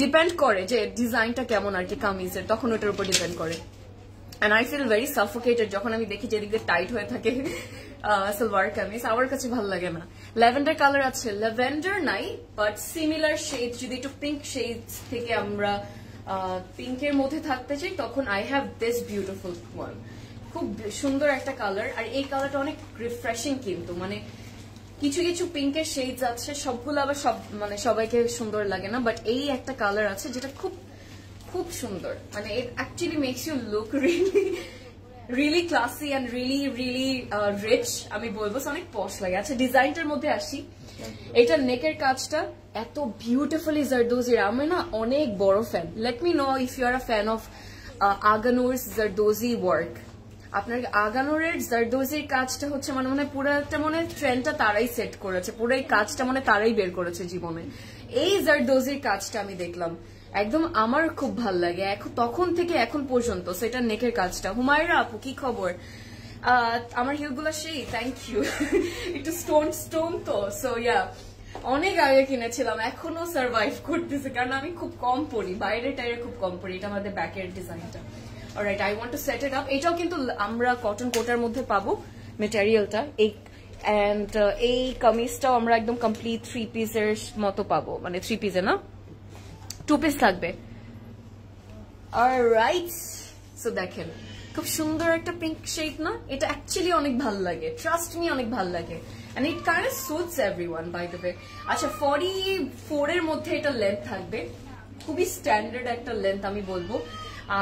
ডিপেন্ড করে যে ডিজাইনটা কেমন আর কি কামিজের, তখন ওটার উপর ডিপেন্ড করে। And I feel very suffocated যখন আমি দেখি যে দিকে টাইট হয়ে থাকে সালোয়ার কামিজ, আমার কাছে ভালো লাগে না। ল্যাভেন্ডার কালার আছে, ল্যাভেন্ডার নাই বাট সিমিলার শেড, যদি একটু পিঙ্ক শেড থেকে আমরা পিঙ্কের মধ্যে থাকতে চাই তখন I have this beautiful one. খুব সুন্দর একটা কালার, আর এই কালারটা অনেক রিফ্রেশিং কিন্তু, মানে কিছু কিছু পিঙ্কের শেডস আছে, সবগুলো আবার সব মানে সবাইকে সুন্দর লাগে না, বাট এই একটা কালার আছে যেটা খুব খুব সুন্দর, মানে it actually makes you look really classy and really rich, আমি বলবো অনেক পশ লাগে। আচ্ছা, ডিজাইনটার মধ্যে আসি। এটা নেকের কাজটা এত বিউটিফুলি জারদোজির, আমি না অনেক বড় fan. Let me know if you are a fan of Aganoor's zardozi work. আপনার আগানোরের জারদোজির কাজটা হচ্ছে মানে মনে পুরো একটা মনে ট্রেন্ডটা তারাই সেট করেছে, পুরো এই কাজটা মানে তারাই বের করেছে জীবনে। এই জারদোজির কাজটা আমি দেখলাম, একদম আমার খুব ভাল লাগে এখন, তখন থেকে এখন পর্যন্ত। সেটা নেকের কাজটা। হুমায়রা আপু কি খবর? আমার হিলগুলো সেই, থ্যাংক ইউ। একটু স্টোন তো, সো ইয়া অনেক আগে কিনেছিলাম, এখনো সার্ভাইভ করতেছে কারণ আমি খুব কম পরি, বাইরের টাইরে খুব কম পরি। এটা আমাদের ব্যাকের ডিজাইনটা। Alright, I want two set it up. এটাও কিন্তু আমরা কটন কোটার মধ্যে পাবো মেটেরিয়ালটা, এন্ড এই কামিজটাও আমরা একদম কমপ্লিট 3 পিসের মতো পাবো, মানে 3 পিসে না 2 পিস থাকবে। অলরাইট, সো দেখেন খুব সুন্দর একটা পিঙ্ক শেড না, এটা অ্যাকচুয়ালি অনেক ভালো লাগে, ট্রাস্ট মি অনেক ভালো লাগে, and it kind of suits everyone by the way. আচ্ছা, 44 এর মধ্যে এটা লেন্থ থাকবে, খুবই স্ট্যান্ডার্ড একটা লেন্থ আমি বলবো।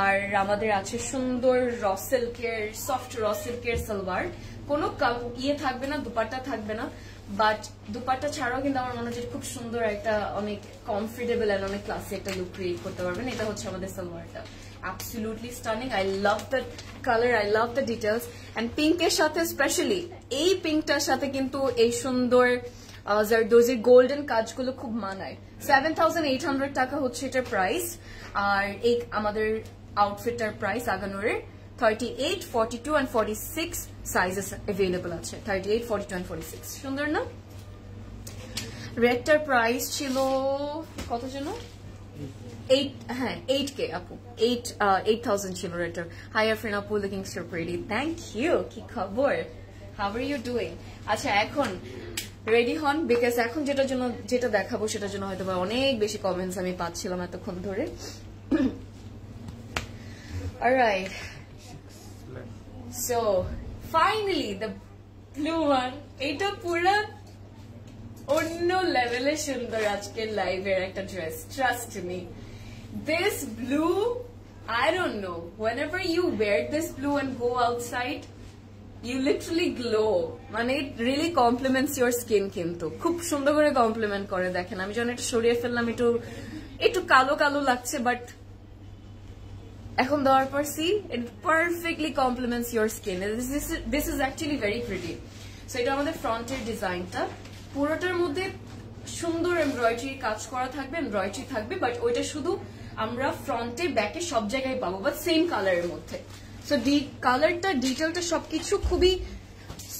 আর আমাদের আছে সুন্দর র সিল্কের, সফট র সিল্কের সালোয়ার, কোনো ইয়ে থাকবে না, দুপাট্টা থাকবে না, বাট দুপাট্টা ছাড়াও কিন্তু আমার মনে হচ্ছে খুব সুন্দর একটা অনেক কমফোর্টেবল এন্ড অনেক ক্লাসি একটা লুক ক্রিয়েট করতে পারবেন। এটা হচ্ছে আমাদের সালোয়ারটা, absolutely stunning. I love the colour, I love the details, and পিঙ্কের সাথে স্পেশালি এই পিঙ্কটার সাথে কিন্তু এই সুন্দর জারদোজির গোল্ডেন কাজগুলো খুব মানায়। 7,800 টাকা হচ্ছে এটার প্রাইস, আর এই আমাদের আউটফিটটার প্রাইস আগানোরের 38, 42 and 46 সাইজেস অ্যাভেলেবল আছে। 38, 42 and 46 সুন্দর না? রেডটার প্রাইস ছিল কত যেন? 8K আপু, 8,000 ছিল রেডটার। হাই আফরিন আপু, looking so pretty, thank you. কি খবর? How are you doing? আচ্ছা, এখন রেডি হন, বিকজ এখন যেটা দেখাবো সেটার জন্য হয়তো অনেক বেশি কমেন্টস আমি পাচ্ছিলাম এতক্ষণ ধরে। Alright, so finally the blue one, এটা পুরো অন্য লেভেলে সুন্দর আজকের লাইভের একটা dress, trust me. This blue, I don't know, whenever you wear this blue and go outside, you literally glow, মানে it really complements your skin, কিন্তু খুব সুন্দর করে কমপ্লিমেন্ট করে। দেখেন আমি যখন এটা সরিয়ে ফেললাম একটু কালো কালো লাগছে, বাট এখন দেওয়ার পর see it perfectly compliments your skin. This is actually very pretty. So এটা আমাদের ফ্রন্টের ডিজাইনটা, পুরোটার মধ্যে সুন্দর এমব্রয়ডারি কাজ করা থাকবে, এমব্রয়ডারি থাকবে, বাট ওইটা শুধু আমরা ফ্রন্টে ব্যাকে সব জায়গায় পাবো, বাট সেম কালারের মধ্যে। সো কালারটা, ডিটেলটা সবকিছু খুবই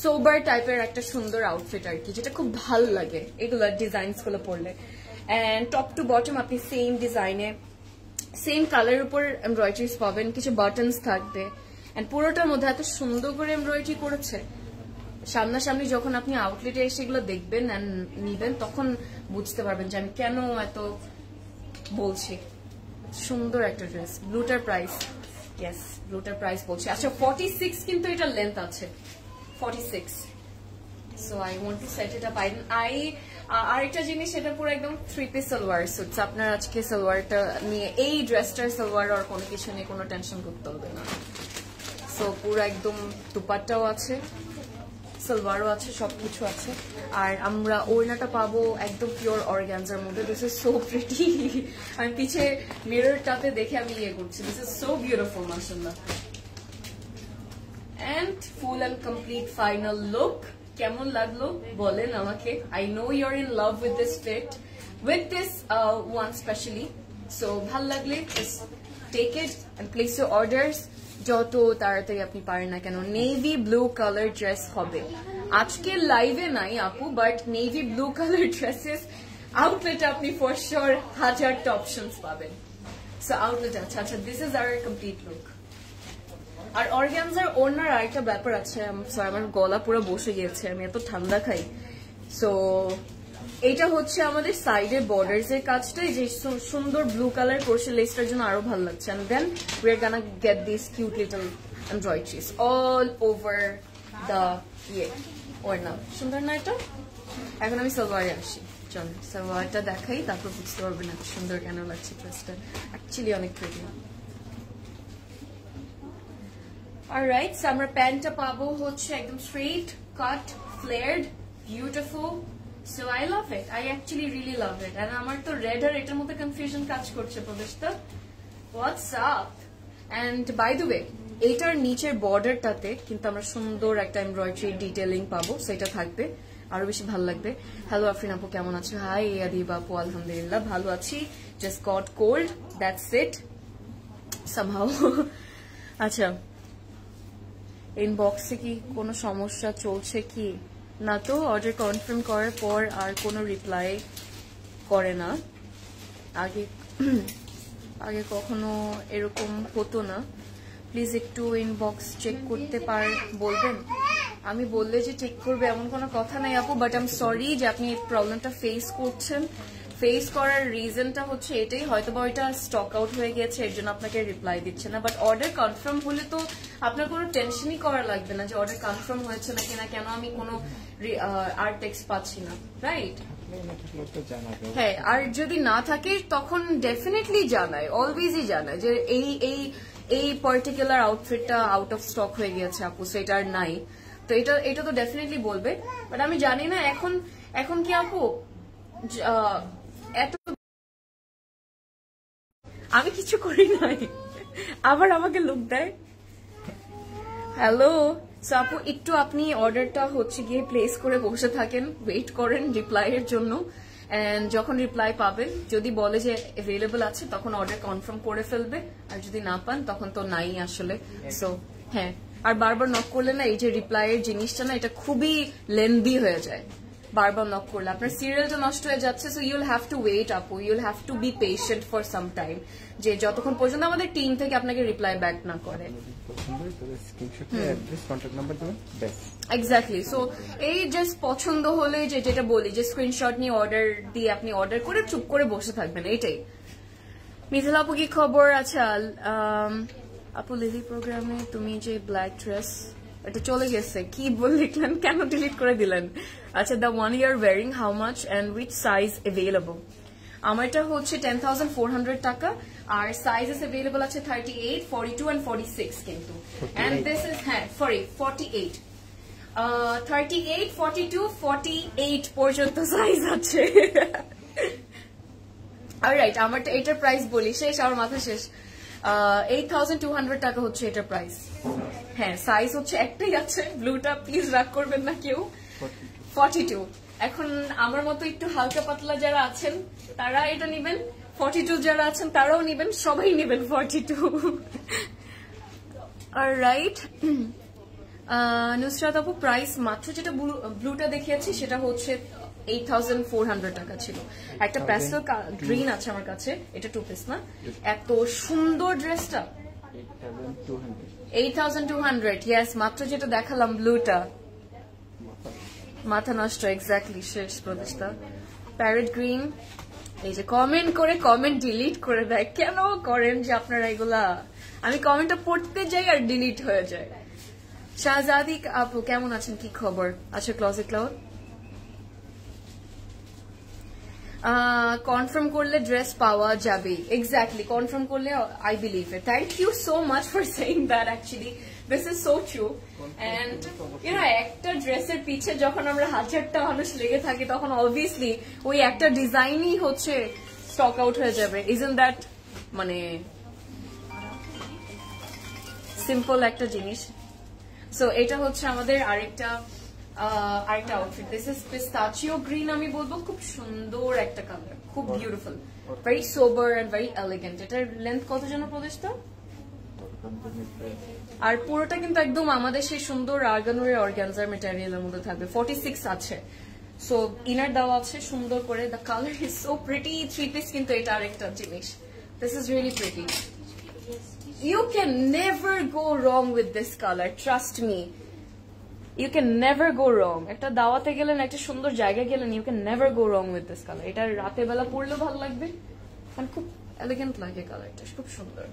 সোবার টাইপের একটা সুন্দর আউটফিট আর কি, যেটা খুব ভালো লাগে এগুলো ডিজাইনস গুলো পরলে। এন্ড টপ টু বটম আপনি সেম ডিজাইনে সেম কালারের উপর এমব্রয়ডারিজ পাবেন, কিছু বাটনস থাকবে, এন্ড পুরোটার মধ্যে এত সুন্দর করে এমব্রয়ডারি করেছে। সামনাসামনি যখন আপনি আউটলেটে এসে এগুলো দেখবেন এন্ড নিবেন, তখন বুঝতে পারবেন যে আমি কেন এত বলছি। সুন্দর একটা ড্রেস। ব্লুটার প্রাইস, ইয়েস ব্লুটার প্রাইস বলছি। আচ্ছা, 46 কিন্তু এটা লেন্থ আছে, 46। So I want two set it up. আরেকটা জিনিস, এটা পুরো একদম 3 পিস সালোয়ার সুটস। আপনার আজকে সালোয়ারটা নিয়ে, এই ড্রেসটার সালোয়ার আর কোনো কিছু নিয়ে কোনো টেনশন করতে হবে না। সো পুরো একদম দুপাট্টাও আছে, সালোয়ারও আছে, সবকিছু আছে। আর আমরা ওড়নাটা পাবো একদম পিওর অর্গানজার মধ্যে। This is so pretty. আমি পিছে মিররটাতে দেখে আমি ইয়ে করছি, দিস ইজ সো বিউটিফুল মাশাআল্লাহ। And full and complete final look. কেমন লাগলো বলেন আমাকে। I know you are in love with this fit, with this one specially. So ভাল লাগলে take it and place your orders যত তাড়াতাড়ি আপনি পারেন না কেন। নেভি ব্লু কালার ড্রেস হবে আজকে লাইভে নাই আপু, but navy blue colour dresses আউটলেটে আপনি ফর শিওর 1000টা অপশনস পাবেন। সো আউটলেট আছে। আচ্ছা, this is our complete look. আর অর্গানজার ওড়নার আরেকটা ব্যাপার আছে, আমার গলা পুরো বসে গিয়েছে, আমি এত ঠান্ডা খাই। সো এটা হচ্ছে আমাদের সাইডের বর্ডার্স এর কাজটাই, যে সুন্দর ব্লু কালার ক্রোশে লেসটার জন্য আরো ভালো লাগছে। And then we are gonna get this cute little embroideries all over the ওড়না। সুন্দর না এটা? এখন আমি সালোয়ারে আসি, চল সালোয়ারটা দেখাই, তারপর বুঝতে পারবেন এত সুন্দর কেন লাগছে ড্রেসটা। অ্যাকচুয়ালি অনেক প্রিটি। অলরাইট, সো আমরা প্যান্টটা পাবো হচ্ছে একদম straight cut, flared, beautiful. So I love it, I actually really love it. And আমার তো রেড আর এটার মধ্যে কনফিউশন কাজ করছে প্রবেশটা, what's up. And by the way, এইটার নিচের বর্ডারটাতে কিন্তু আমরা সুন্দর একটা এমব্রয়ডারি ডিটেইলিং পাবো, সেটা থাকবে, আরো বেশি ভালো লাগবে। হ্যালো আফরিন আপু, কেমন আছো? হাই আদিব আপু, আলহামদুলিল্লাহ ভালো আছি, just got cold, that's it somehow. আচ্ছা, ইনবক্সে কি কোনো সমস্যা চলছে কি? না তো, অর্ডার কনফার্ম করার পর আর কোনো রিপ্লাই করে না। আগে আগে কখনো এরকম হতো না। প্লিজ একটু ইনবক্স চেক করতে বলবেন। আমি বললে যে চেক করবে এমন কোনো কথা নাই আপু, বাট আই এম সরি যে আপনি এই প্রবলেমটা ফেস করছেন। ফেস করার রিজনটা হচ্ছে এটাই, হয়তো বা ওইটা স্টক আউট হয়ে গেছে, এর জন্য আপনাকে রিপ্লাই দিচ্ছে না। বাট অর্ডার কনফার্ম হলে তো আপনার কোনো টেনশনই করা লাগবে না যে অর্ডার কনফার্ম হয়েছে না কিনা, কেন আমি কোনো আর টেক্সট পাচ্ছি না, রাইট? হ্যাঁ, আর যদি না থাকে তখন ডেফিনেটলি জানায়, অলওয়েজই জানায় যে এই পার্টিকুলার আউটফিটটা আউট অফ স্টক হয়ে গেছে আপু, সেটা আর নাই। তো এটা তো ডেফিনেটলি বলবে। বাট আমি জানি না এখন কি আপু এত আমি কিছু করি নাই, আবার আমাকে লুক দেয়। হ্যালো আপু, একটু আপনি অর্ডারটা হচ্ছে গিয়ে প্লেস করে বসে থাকেন, ওয়েট করেন রিপ্লাই এর জন্য। এন্ড যখন রিপ্লাই পাবেন, যদি বলে যে অ্যাভেলেবল আছে, তখন অর্ডার কনফার্ম করে ফেলবে। আর যদি না পান তখন তো নাই আসলে। সো হ্যাঁ, আর বারবার নক করলে না, এই যে রিপ্লাই এর জিনিসটা না, এটা খুবই লেন্দি হয়ে যায়। বারবার নক করলে আপনার সিরিয়ালটা নষ্ট হয়ে যাচ্ছে। So you'll have to wait আপু, you'll have to be patient for some time, যে যতক্ষণ পর্যন্ত আমাদের টিম থেকে আপনাকে রিপ্লাই ব্যাক না করে। এক্স্যাক্টলি। সো এই জাস্ট পছন্দ হলে যেটা বলি, যে স্ক্রিনশট নিয়ে অর্ডার দিয়ে আপনি অর্ডার করে চুপ করে বসে থাকবেন, এইটাই। মিথিলা আপু কি খবর? আচ্ছা আপু, লিলি প্রোগ্রামে তুমি যে ব্ল্যাক ড্রেস, এটা চলে গেছে, কি লিখলেন, কেন ডিলিট করে দিলেন? আচ্ছা, the one you are wearing how much and which size available? আমারটা হচ্ছে 10,400 টাকা, আর সাইজেস অ্যাভেলেবল আছে 38, 42 and 46 কিন্তু। এন্ড দিস ইজ 48, 38, 42, 48 পর্যন্ত সাইজ আছে। অলরাইট, আমারটা এটার প্রাইস বলি, শেষ, আমার মাথা শেষ। 8,200 টাকা হচ্ছে এটার প্রাইস। হ্যাঁ, সাইজ হচ্ছে একটাই আছে, ব্লুটা, প্লিজ রাগ করবেন না কেউ। 42। এখন আমার মতো একটু হালকা পাতলা যারা আছেন তারা এটা নিবেন, 42 যারা আছেন তারাও নিবেন, সবাই নিবেন 42। অলরাইট, নুসরাত আপু, প্রাইস মাত্র যেটা ব্লুটা দেখিয়েছি সেটা হচ্ছে 8,400 টাকা ছিল। একটা প্যাস্টেল গ্রিন আছে আমার কাছে, এটা 2 পিস না, এত সুন্দর ড্রেসটা। 8,200, ইয়েস, মাত্র যেটা দেখালাম ব্লুটা, মাথা নষ্ট, এক্স্যাক্টলি, শেষ প্রদেশটা। প্যারেট গ্রিন, এই যে কমেন্ট করে কমেন্ট ডিলিট করে দেয়, কেন করেন যে আপনারা এগুলা? আমি কমেন্টটা পড়তে যাই আর ডিলিট হয়ে যায়। শাহজাদি আপু, কেমন আছেন, কি খবর? আচ্ছা, ক্লোজেট ক্লাউড, কনফার্ম করলে ড্রেস পাওয়া যাবে এক্স্যাক্টলি কনফার্ম করলে I believe it thank you so much for saying that actually this is so true and একটা ড্রেসের পিছে যখন আমরা হাজারটা মানুষ লেগে থাকি তখন অবভিয়াসলি ওই একটা ডিজাইনই হচ্ছে স্টক আউট হয়ে যাবে ইজন্ট দ্যাট মানে সিম্পল একটা জিনিস সো এটা হচ্ছে আমাদের আরেকটা outfit this is pistachio green আমি বলবো খুব সুন্দর একটা কালার খুব beautiful very sober and very elegant এটার লেন্থ কত যেন প্রদেশটা আর পুরোটা কিন্তু একদম আমাদের সেই সুন্দর আর্গানোর অর্গানজার ম্যাটেরিয়ালের মধ্যে থাকবে 46 আছে সো ইনার দেওয়া আছে সুন্দর করে the colour is so pretty three piece কিন্তু এটা আরেকটা জিনিস this is really pretty you can never go wrong with this colour trust me You can never go wrong. একটা দাওয়াতে গেলেন একটা সুন্দর জায়গায় গেলেন you can never go wrong with this color. এটা রাতে বেলা পরলেও ভালো লাগবে কারণ খুব এলিগেন্ট লাগে কালারটা খুব সুন্দর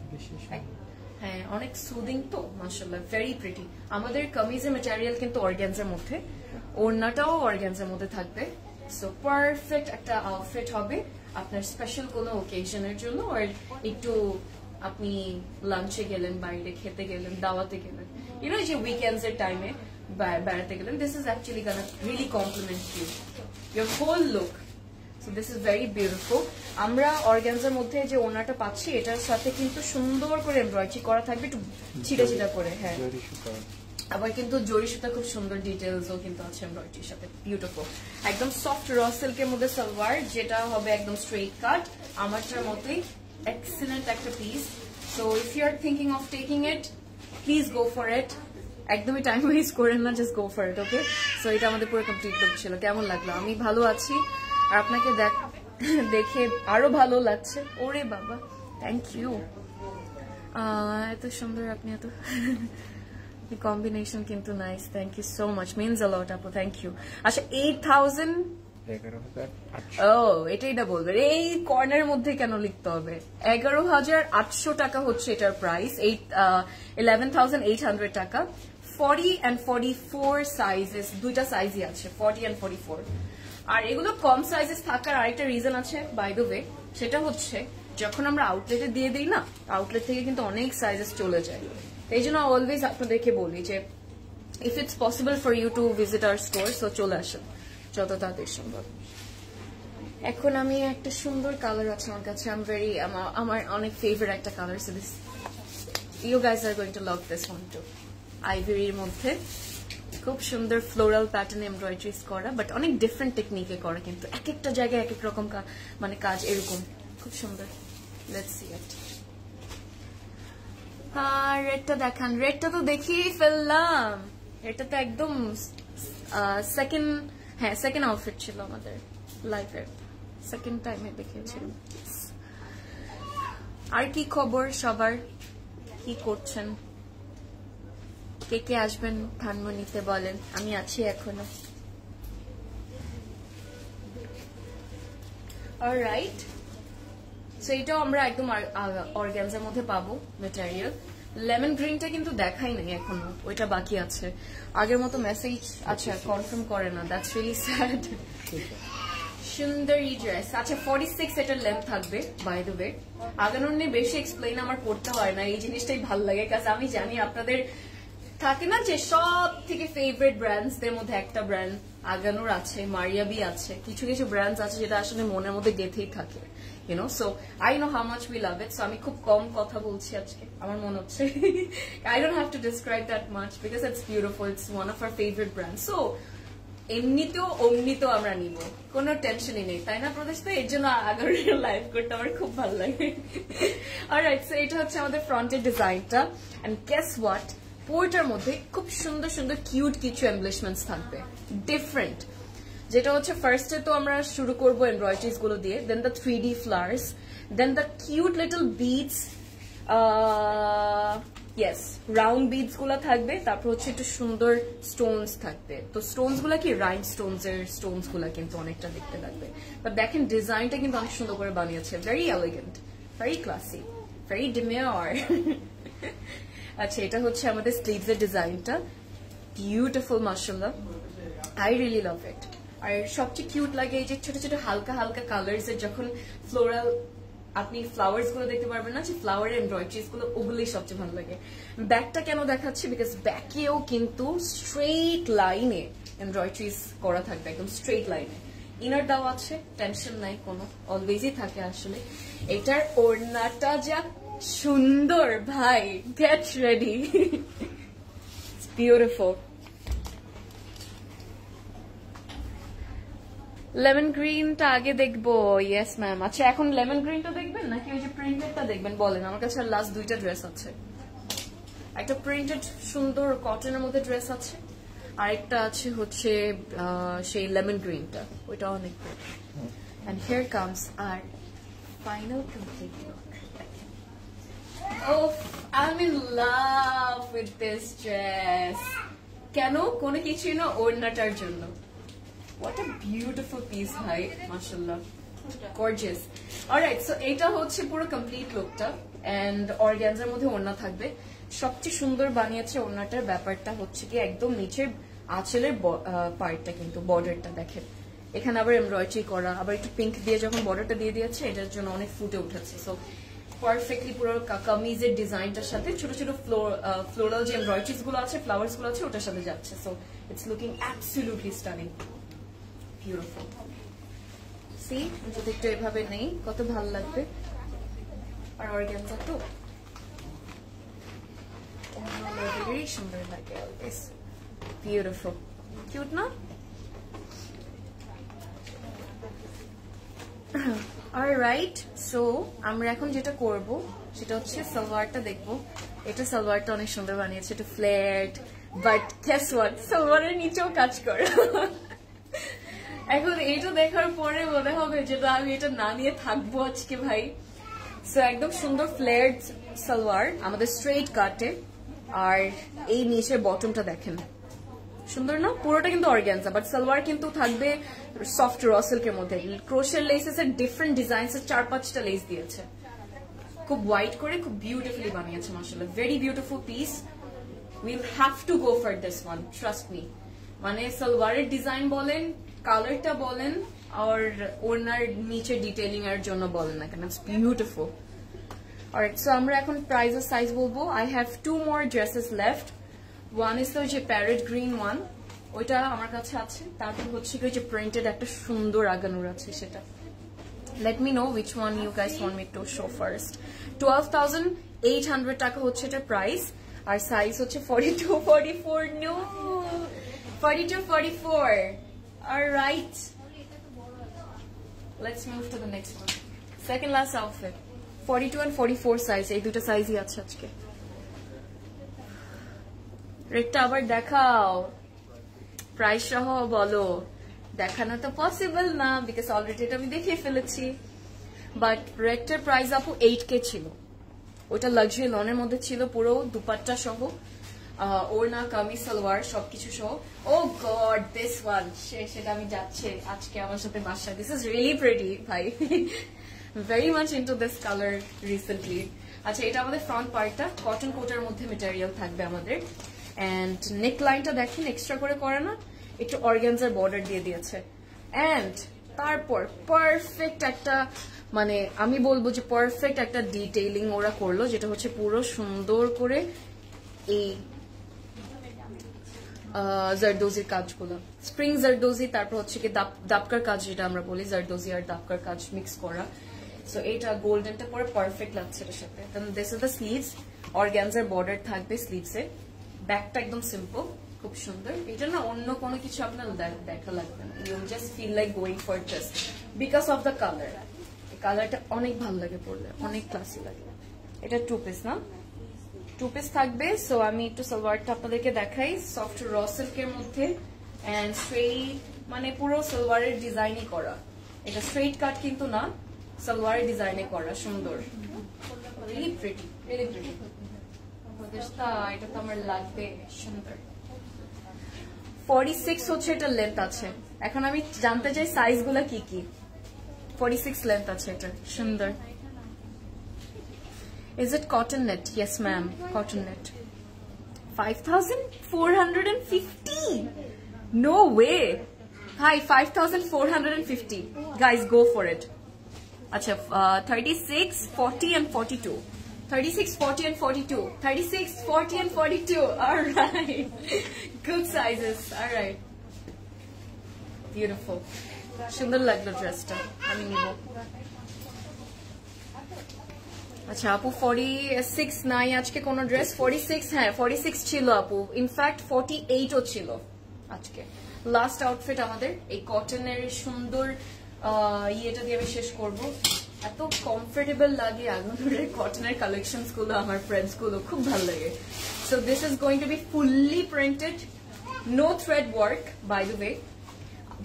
হ্যাঁ অনেক সুদিং তো মাশাআল্লাহ ভেরি প্রিটি আমাদের কামিজের ম্যাটেরিয়াল কিন্তু অর্গানজার মধ্যে ওড়নাটাও অর্গানজার মধ্যে থাকবে সো পারফেক্ট একটা আউটফিট হবে আপনার স্পেশাল কোনো ওকেশনের জন্য আর একটু আপনি লাঞ্চে গেলেন বাইরে খেতে গেলেন দাওয়াতে গেলেন যে উইকেন্ডস এর টাইমে বেড়াতে গেলেন this is actually gonna really compliment you your whole look so this is very beautiful আমরা অর্গানজার মধ্যে যে ওনাটা পাচ্ছি এটার সাথে কিন্তু সুন্দর করে এমব্রয়ডারি করা থাকবে একটু ছিটা ছিটা করে হ্যাঁ আবার কিন্তু জরি সুতা খুব সুন্দর ডিটেলসও কিন্তু আছে এমব্রয়ডারির সাথে বিউটিফুল একদম সফট র সিল্কের মধ্যে সালোয়ার যেটা হবে একদম স্ট্রেট কাট আমারটার মতোই এক্সিলেন্ট একটা piece so if you are thinking of taking it please go for it একদমই টাইম ওয়েস্ট করেন না just go for it okay so এটা আমাদের পুরো কমপ্লিট লুক ছিল কেমন লাগলো আমি ভালো আছি আর আপনাকে দেখে আরো ভালো লাগছে ওরে বাবা থ্যাংক ইউ এত সুন্দর আপনি এত কম্বিনেশন কিন্তু nice thank you so much means a lot আপু থ্যাংক ইউ আচ্ছা 8,000 এটাই না বলবেন এই কর্নারের মধ্যে কেন লিখতে হবে 11,800 টাকা হচ্ছে এটার প্রাইস 11,800 টাকা 40 and 44 সাইজেস দুইটা সাইজই আছে 40 and 44 আর এগুলো কম সাইজেস থাকার আরেকটা রিজন আছে বাই দ্য ওয়ে সেটা হচ্ছে যখন আমরা আউটলেটে দিয়ে দিই না আউটলেট থেকে কিন্তু অনেক সাইজেস চলে যায় এই জন্য অলওয়েজ আপনাদেরকে বলি যে if it's possible for you to visit our store so চলে আসেন যত তাড়াতাড়ি সম্ভব এখন আমি একটা সুন্দর কালার আছে আমার কাছে আমার অনেক ফেভারিট একটা colour so this you guys are going to love this one too আইভরির মধ্যে খুব সুন্দর ফ্লোরাল প্যাটার্ন এমব্রয়ডারিজ করা বাট অনেক ডিফারেন্ট টেকনিকে করা কিন্তু এক একটা জায়গায় এক এক রকম মানে কাজ এরকম খুব সুন্দর লেটস সি ইট রেডটা দেখান রেডটা তো দেখিয়েই ফেললাম এটা তো একদম সেকেন্ড আউটফিট ছিল আমাদের লাইফের সেকেন্ড টাইমে দেখিয়েছিলাম আর কি খবর সবার কি করছেন কে কে আসবেন ধানমনিতে বলেন আমি আছি এখনো অলরাইট সো এটাও আমরা একদম অর্গানজার মধ্যে পাবো ম্যাটেরিয়াল লেমন গ্রিনটা কিন্তু দেখাই নাই এখনো ওইটা বাকি আছে আগের মতো মেসেজ আচ্ছা কনফার্ম করে না দ্যাটস রিয়েলি স্যাড সুন্দর এই ড্রেস আচ্ছা 46 এটার লেন্থ থাকবে বাই দ্য ওয়ে আগানোর নিয়ে বেশি এক্সপ্লেইন আমার করতে হয় না এই জিনিসটাই ভালো লাগে কারণ আমি জানি আপনাদের থাকে না যে সব থেকে ফেভারিট ব্র্যান্ডস দের মধ্যে একটা ব্র্যান্ড আগানোর আছে মারিয়াবি আছে কিছু কিছু ব্র্যান্ডস আছে যেটা আসলে মনের মধ্যে গেঁথেই থাকে so I know how much we love it so আমি খুব কম কথা বলছি আজকে আমার মনে হচ্ছে I don't have to describe that much because it's beautiful it's one of our favorite brands so এমনিতেও অমনিতেও আমরা নিব কোনো টেনশনই নেই তাই না প্রদেশ তো এর জন্য আগানোর লাইভ করতে আমার খুব ভালো লাগে অলরাইট সো এটা হচ্ছে আমাদের ফ্রন্টের ডিজাইনটা এন্ড গেস হোয়াট পুরোটার মধ্যে খুব সুন্দর সুন্দর কিউট কিছু এমব্লিশমেন্টস থাকবে ডিফারেন্ট যেটা হচ্ছে ফার্স্টে তো আমরা শুরু করবো এমব্রয়ডারিজ গুলো দিয়ে then the 3D flowers then the cute little beads yes round beads গুলা থাকবে তারপর হচ্ছে একটু সুন্দর স্টোনস থাকবে তো স্টোনস গুলা কি রাইন স্টোনস এর স্টোনস গুলা কিন্তু অনেকটা দেখতে লাগবে বাট দেখেন ডিজাইনটা কিন্তু অনেক সুন্দর করে বানিয়েছে very elegant very classy very demure আচ্ছা এটা হচ্ছে আমাদের স্লিভস এর ডিজাইনটা বিউটিফুল মাশাআল্লাহ আই রিয়েলি লাভ ইট আর সবচেয়ে কিউট লাগে এই যে ছোট ছোট হালকা হালকা কালার্স এর যখন ফ্লোরাল আপনি ফ্লাওয়ার্স গুলো দেখতে পারবেন না, যে ফ্লাওয়ার এমব্রয়ডারিজ গুলো, ওগুলোই সবচেয়ে ভালো লাগে। ব্যাকটা কেন দেখাচ্ছি, বিকজ ব্যাকেও কিন্তু স্ট্রেট লাইনে এমব্রয়ডারিজ করা থাকবে, একদম স্ট্রেট লাইনে। ইনার দাও আছে, টেনশন নাই কোনো, অলওয়েজই থাকে আসলে। এটার ওড়নাটা যা সুন্দর ভাই, get ready, it's beautiful. Lemon গ্রিনটা আগে দেখবো। Yes ma'am. আচ্ছা এখন লেমন গ্রিনটা দেখবেন নাকি ওই যে প্রিন্টেডটা দেখবেন বলেন? আমার কাছে লাস্ট দুইটা ড্রেস আছে, একটা প্রিন্টেড সুন্দর কটনের মধ্যে ড্রেস আছে, আর একটা আছে হচ্ছে সেই লেমন গ্রিনটা, ওইটা অনেক good. And here comes our final complete look. Oh, I'm in love with this dress. কেন? কোনো কিছুই না, ওড়নাটার জন্য। What a beautiful piece, bhai. Mashallah. Gorgeous. Alright, so এটা হচ্ছে পুরো কমপ্লিট লুকটা, এন্ড অর্গানজার মধ্যে ওড়না থাকবে। সবচেয়ে সুন্দর বানিয়েছে ওড়নাটার ব্যাপারটা হচ্ছে কি একদম নিচের আঁচলের পার্টটা, কিন্তু বর্ডারটা দেখেন এখানে আবার এমব্রয়ডারি করা, আবার একটু পিঙ্ক দিয়ে যখন বর্ডারটা দিয়ে দিয়েছে এটার জন্য অনেক ফুটে উঠেছে। সো পারফেক্টলি পুরো কামিজের ডিজাইনটার সাথে ছোট ছোট ফ্লোরাল যে এমব্রয়ডারিজ গুলো আছে, ফ্লাওয়ার্স গুলো আছে, ওটার সাথে যাচ্ছে। So it's looking absolutely stunning, beautiful. See যদি একটু এভাবে নেই কত ভালো লাগবে। আর অর্গানজা তো ভেরি সুন্দর লাগে, অলওয়েজ বিউটিফুল, কিউট না? অলরাইট, সো আমরা এখন যেটা করব সেটা হচ্ছে সালোয়ারটা দেখবো। এটা সালোয়ারটা অনেক সুন্দর বানিয়েছে, একটু ফ্ল্যাট, বাট গেস হোয়াট, সালোয়ারের নিচেও কাজ করে। এখন এইটা দেখার পরে মনে হবে যেটা আমি এটা না নিয়ে থাকবো আজকে ভাই। সো একদম সুন্দর ফ্লেয়ার্ড সালোয়ার, আমাদের স্ট্রেট কাটে, আর এই নিচের বটমটা দেখেন সুন্দর না? পুরোটা কিন্তু অর্গানজা, বাট সালোয়ার কিন্তু থাকবে সফট র সিল্কের মধ্যে। ক্রোশের লেসেস এর ডিফারেন্ট ডিজাইনস এর 4-5টা লেস দিয়েছে, খুব হোয়াইট করে, খুব বিউটিফুলি বানিয়েছে মাশাআল্লাহ। Very beautiful piece, will have to go for this one, trust me. মানে সালোয়ারের ডিজাইন বলেন, কালারটা বলেন, আর ওড়নার নিচে ডিটেইলিং এর জন্য বলেন না কেন, ইটস বিউটিফুল। অলরাইট, সো আমরা এখন প্রাইস আর সাইজ বলবো। I have 2 more dresses left. One is যে প্যারেট গ্রিন ওয়ান, ওইটা আমার কাছে আছে। তারপর হচ্ছে কি যে প্রিন্টেড একটা সুন্দর আগানুর আছে, সেটা। Late me no which one you guys want me to show first. 12,800 টাকা হচ্ছে এটা প্রাইস, আর সাইজ হচ্ছে 42-44। No, 42-44। Alright, let's move to the next one. Second last outfit, 42 and 44 size, এই দুটো সাইজই আছে আজকে। রেটটা আবার দেখাও, প্রাইস সহ বলো। দেখানো তো পসিবল না, বিকজ অলরেডি এটা আমি দেখিয়ে ফেলেছি। বাট রেটটার প্রাইস আপু 8K ছিল, ওটা লাক্সারি লনের মধ্যে ছিল, পুরো দুপাট্টা সহ, ওড়না, কামিজ, সালোয়ার সবকিছু সহ। ও গড, দিস ওয়ান, সেটা আমি যাচ্ছে আজকে আমার সাথে বাসায়। দিস ইজ রিয়েলি প্রিটি ভাই, very much into this colour recently. আচ্ছা, এটা আমাদের ফ্রন্ট পার্টটা কটন কোটার মধ্যে মেটেরিয়াল থাকবে আমাদের। এন্ড নেক লাইনটা দেখেন এক্সট্রা করে করে না, একটু অর্গানজার বর্ডার দিয়ে দিয়েছে। এন্ড তারপর পারফেক্ট একটা, মানে আমি বলবো যে পারফেক্ট একটা ডিটেইলিং ওরা করলো, যেটা হচ্ছে পুরো সুন্দর করে এই জারদোজির কাজগুলো, স্প্রিং জারদোজি, তারপর হচ্ছে কি দাপকার কাজ, যেটা আমরা বলি জারদোজি আর দাপকার কাজ মিক্স করা। সো এটা গোল্ডেনটা পরে পারফেক্ট লাগছে এটার সাথে। Then this is the sleeves, অর্গানজার বর্ডার থাকবে স্লিভসে। ব্যাকটা একদম সিম্পল, খুব সুন্দর। এটা না অন্য কোনো কিছু আপনার দেখা লাগবে না, you just feel like going for just because of the colour. এই কালারটা অনেক ভালো লাগে পরলে, অনেক ক্লাসি লাগে। এটা 2 পিস না, 2 পিস থাকবে। সো আমি একটু সালোয়ারটা আপনাদেরকে দেখাই, সফট র সিল্কের মধ্যে এন্ড স্ট্রেট, মানে পুরো সালোয়ারের ডিজাইনই করা। এটা স্ট্রেট কাট কিন্তু না, সালোয়ারের ডিজাইনে করা, সুন্দর, রিয়েলি প্রিটি, রিয়েলি প্রিটি। এটা তো আমার লাগবে, সুন্দর। 46 হচ্ছে এটা লেন্থ আছে। এখন আমি জানতে চাই সাইজ গুলা কি কি। 46 লেন্থ আছে এটা, সুন্দর। Is it cotton net? Yes ma'am, cotton net. 5,450? No way! Hi, 5,450. Guys, go for it. Acha, 36, 40 and 42. 36, 40 and 42. 36, 40 and 42. Alright. Good sizes. Alright. Beautiful. সুন্দর লাগলো ড্রেসটা, আমি নিব। আচ্ছা আপু 46 নাই আজকে কোন ড্রেস। 46, হ্যাঁ 46 ছিল আপু, ইনফ্যাক্ট 48ও ছিল আজকে। লাস্ট আউটফিট আমাদের এই কটনের সুন্দর ইয়েটা দিয়ে আমি শেষ করব। এত কমফোর্টেবল লাগে আগুনের কটনের কালেকশনস গুলো, আমার ফ্রেন্ডস গুলো খুব ভালো লাগে। So this is going to be fully printed, no thread work by the way,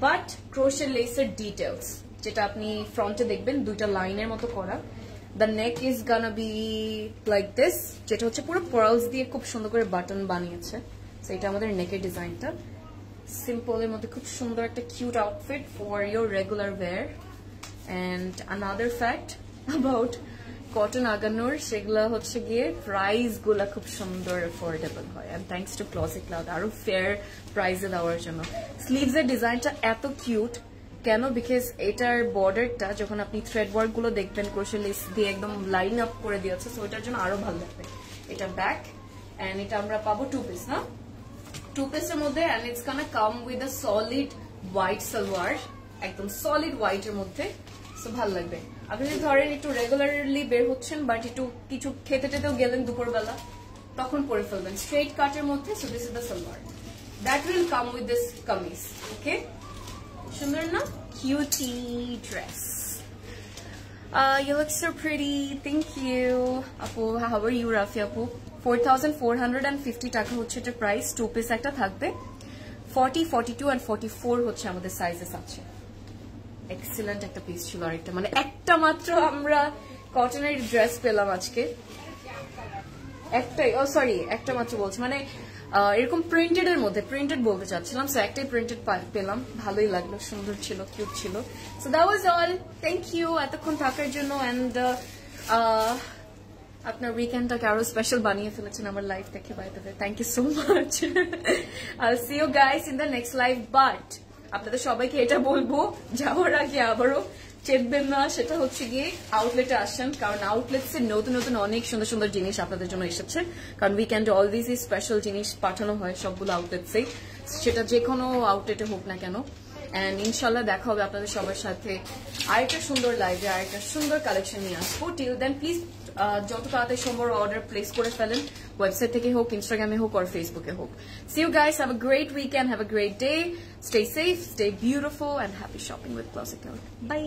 but crochet লেসের ডিটেলস, যেটা আপনি ফ্রন্টে দেখবেন দুইটা লাইনের মতো করা। The neck is gonna be like this, যেটা হচ্ছে পুরো পার্লস দিয়ে খুব সুন্দর করে বাটন বানিয়েছে। সো এটা আমাদের নেকের ডিজাইনটা, সিম্পল এর মধ্যে খুব সুন্দর একটা cute outfit for your regular wire. And another fact about cotton আগানোর, সেগুলো হচ্ছে গিয়ে প্রাইস গুলা খুব সুন্দর অ্যাফোর্ডেবল হয়, and thanks to classic cloud আরো ফেয়ার প্রাইসে দেওয়ার জন্য। স্লিভস এর ডিজাইনটা এত কিউট কেন, বিকজ এটার বর্ডারটা যখন আপনি থ্রেড ওয়ার্ক গুলো দেখবেন ক্রোশে লেস দিয়ে একদম লাইন আপ করে দিয়েছে, সো এটার জন্য আরো ভালো লাগবে। এটা ব্যাক, এন্ড এটা আমরা পাবো 2 পিস না, 2 পিসের মধ্যে, and it's gonna come with a solid white salwar, একদম সলিড হোয়াইট এর মধ্যে। সো ভালো লাগবে। আপনি যদি ধরেন একটু রেগুলারলি বের হচ্ছেন, বাট একটু কিছু খেতে টেতেও গেলেন দুপুরবেলা, তখন পরে ফেলবেন স্ট্রেট কাটের মধ্যে। So this is the salwar, that will come with this kameez. Okay, সুন্দর না? Cutie dress. You look so pretty. Thank you. Apu, how are you, Rafi Apu? 4,450 টাকা হচ্ছে এটা প্রাইস। 2 পিস একটা থাকবে। 40, 42 and 44 হচ্ছে আমাদের সাইজেস আছে। এক্সিলেন্ট একটা পিস ছিল আরেকটা, মানে একটা মাত্র আমরা কটনের ড্রেস পেলাম আজকে, একটাই। ও সরি, একটা মাত্র বলছি, মানে এরকম প্রিন্টেড এর মধ্যে, প্রিন্টেড বলতে চাচ্ছিলাম। সো একটাই প্রিন্টেড পেলাম, ভালোই লাগলো, সুন্দর ছিল, কিউট ছিল। So that was all. Thank you এতক্ষণ থাকার জন্য, অ্যান্ড আপনার উইকেন্ডটাকে আরো স্পেশাল বানিয়ে ফেলেছেন আমার লাইফ থেকে, by the way thank you so much. I will see you guys in the next live. But আপনাদের সবাইকে এটা বলবো, যাওয়ার আগে আবারও চেপবেন না, সেটা হচ্ছে গিয়ে আউটলেটে আসেন, কারণ আউটলেটসে নতুন নতুন অনেক সুন্দর সুন্দর জিনিস আপনাদের জন্য এসেছে। কারণ উইকেন্ডে অলওয়েজই স্পেশাল জিনিস পাঠানো হয় সবগুলো আউটলেটসেই, সেটা যে কোনো আউটলেটে হোক না কেন। অ্যান্ড ইনশাল্লাহ দেখা হবে আপনাদের সবার সাথে আরেকটা সুন্দর লাইভে, আরেকটা সুন্দর কালেকশন নিয়ে আসবো। টিল দেন প্লিজ যত তাড়াতাড়ি সম্ভব অর্ডার প্লেস করে ফেলেন, ওয়েবসাইট থেকে হোক, ইনস্টাগ্রামে হোক, আর ফেসবুকে হোক। See you guys, have a great weekend, have a great day, stay safe, stay beautiful, and happy shopping with Closet Cloud. By.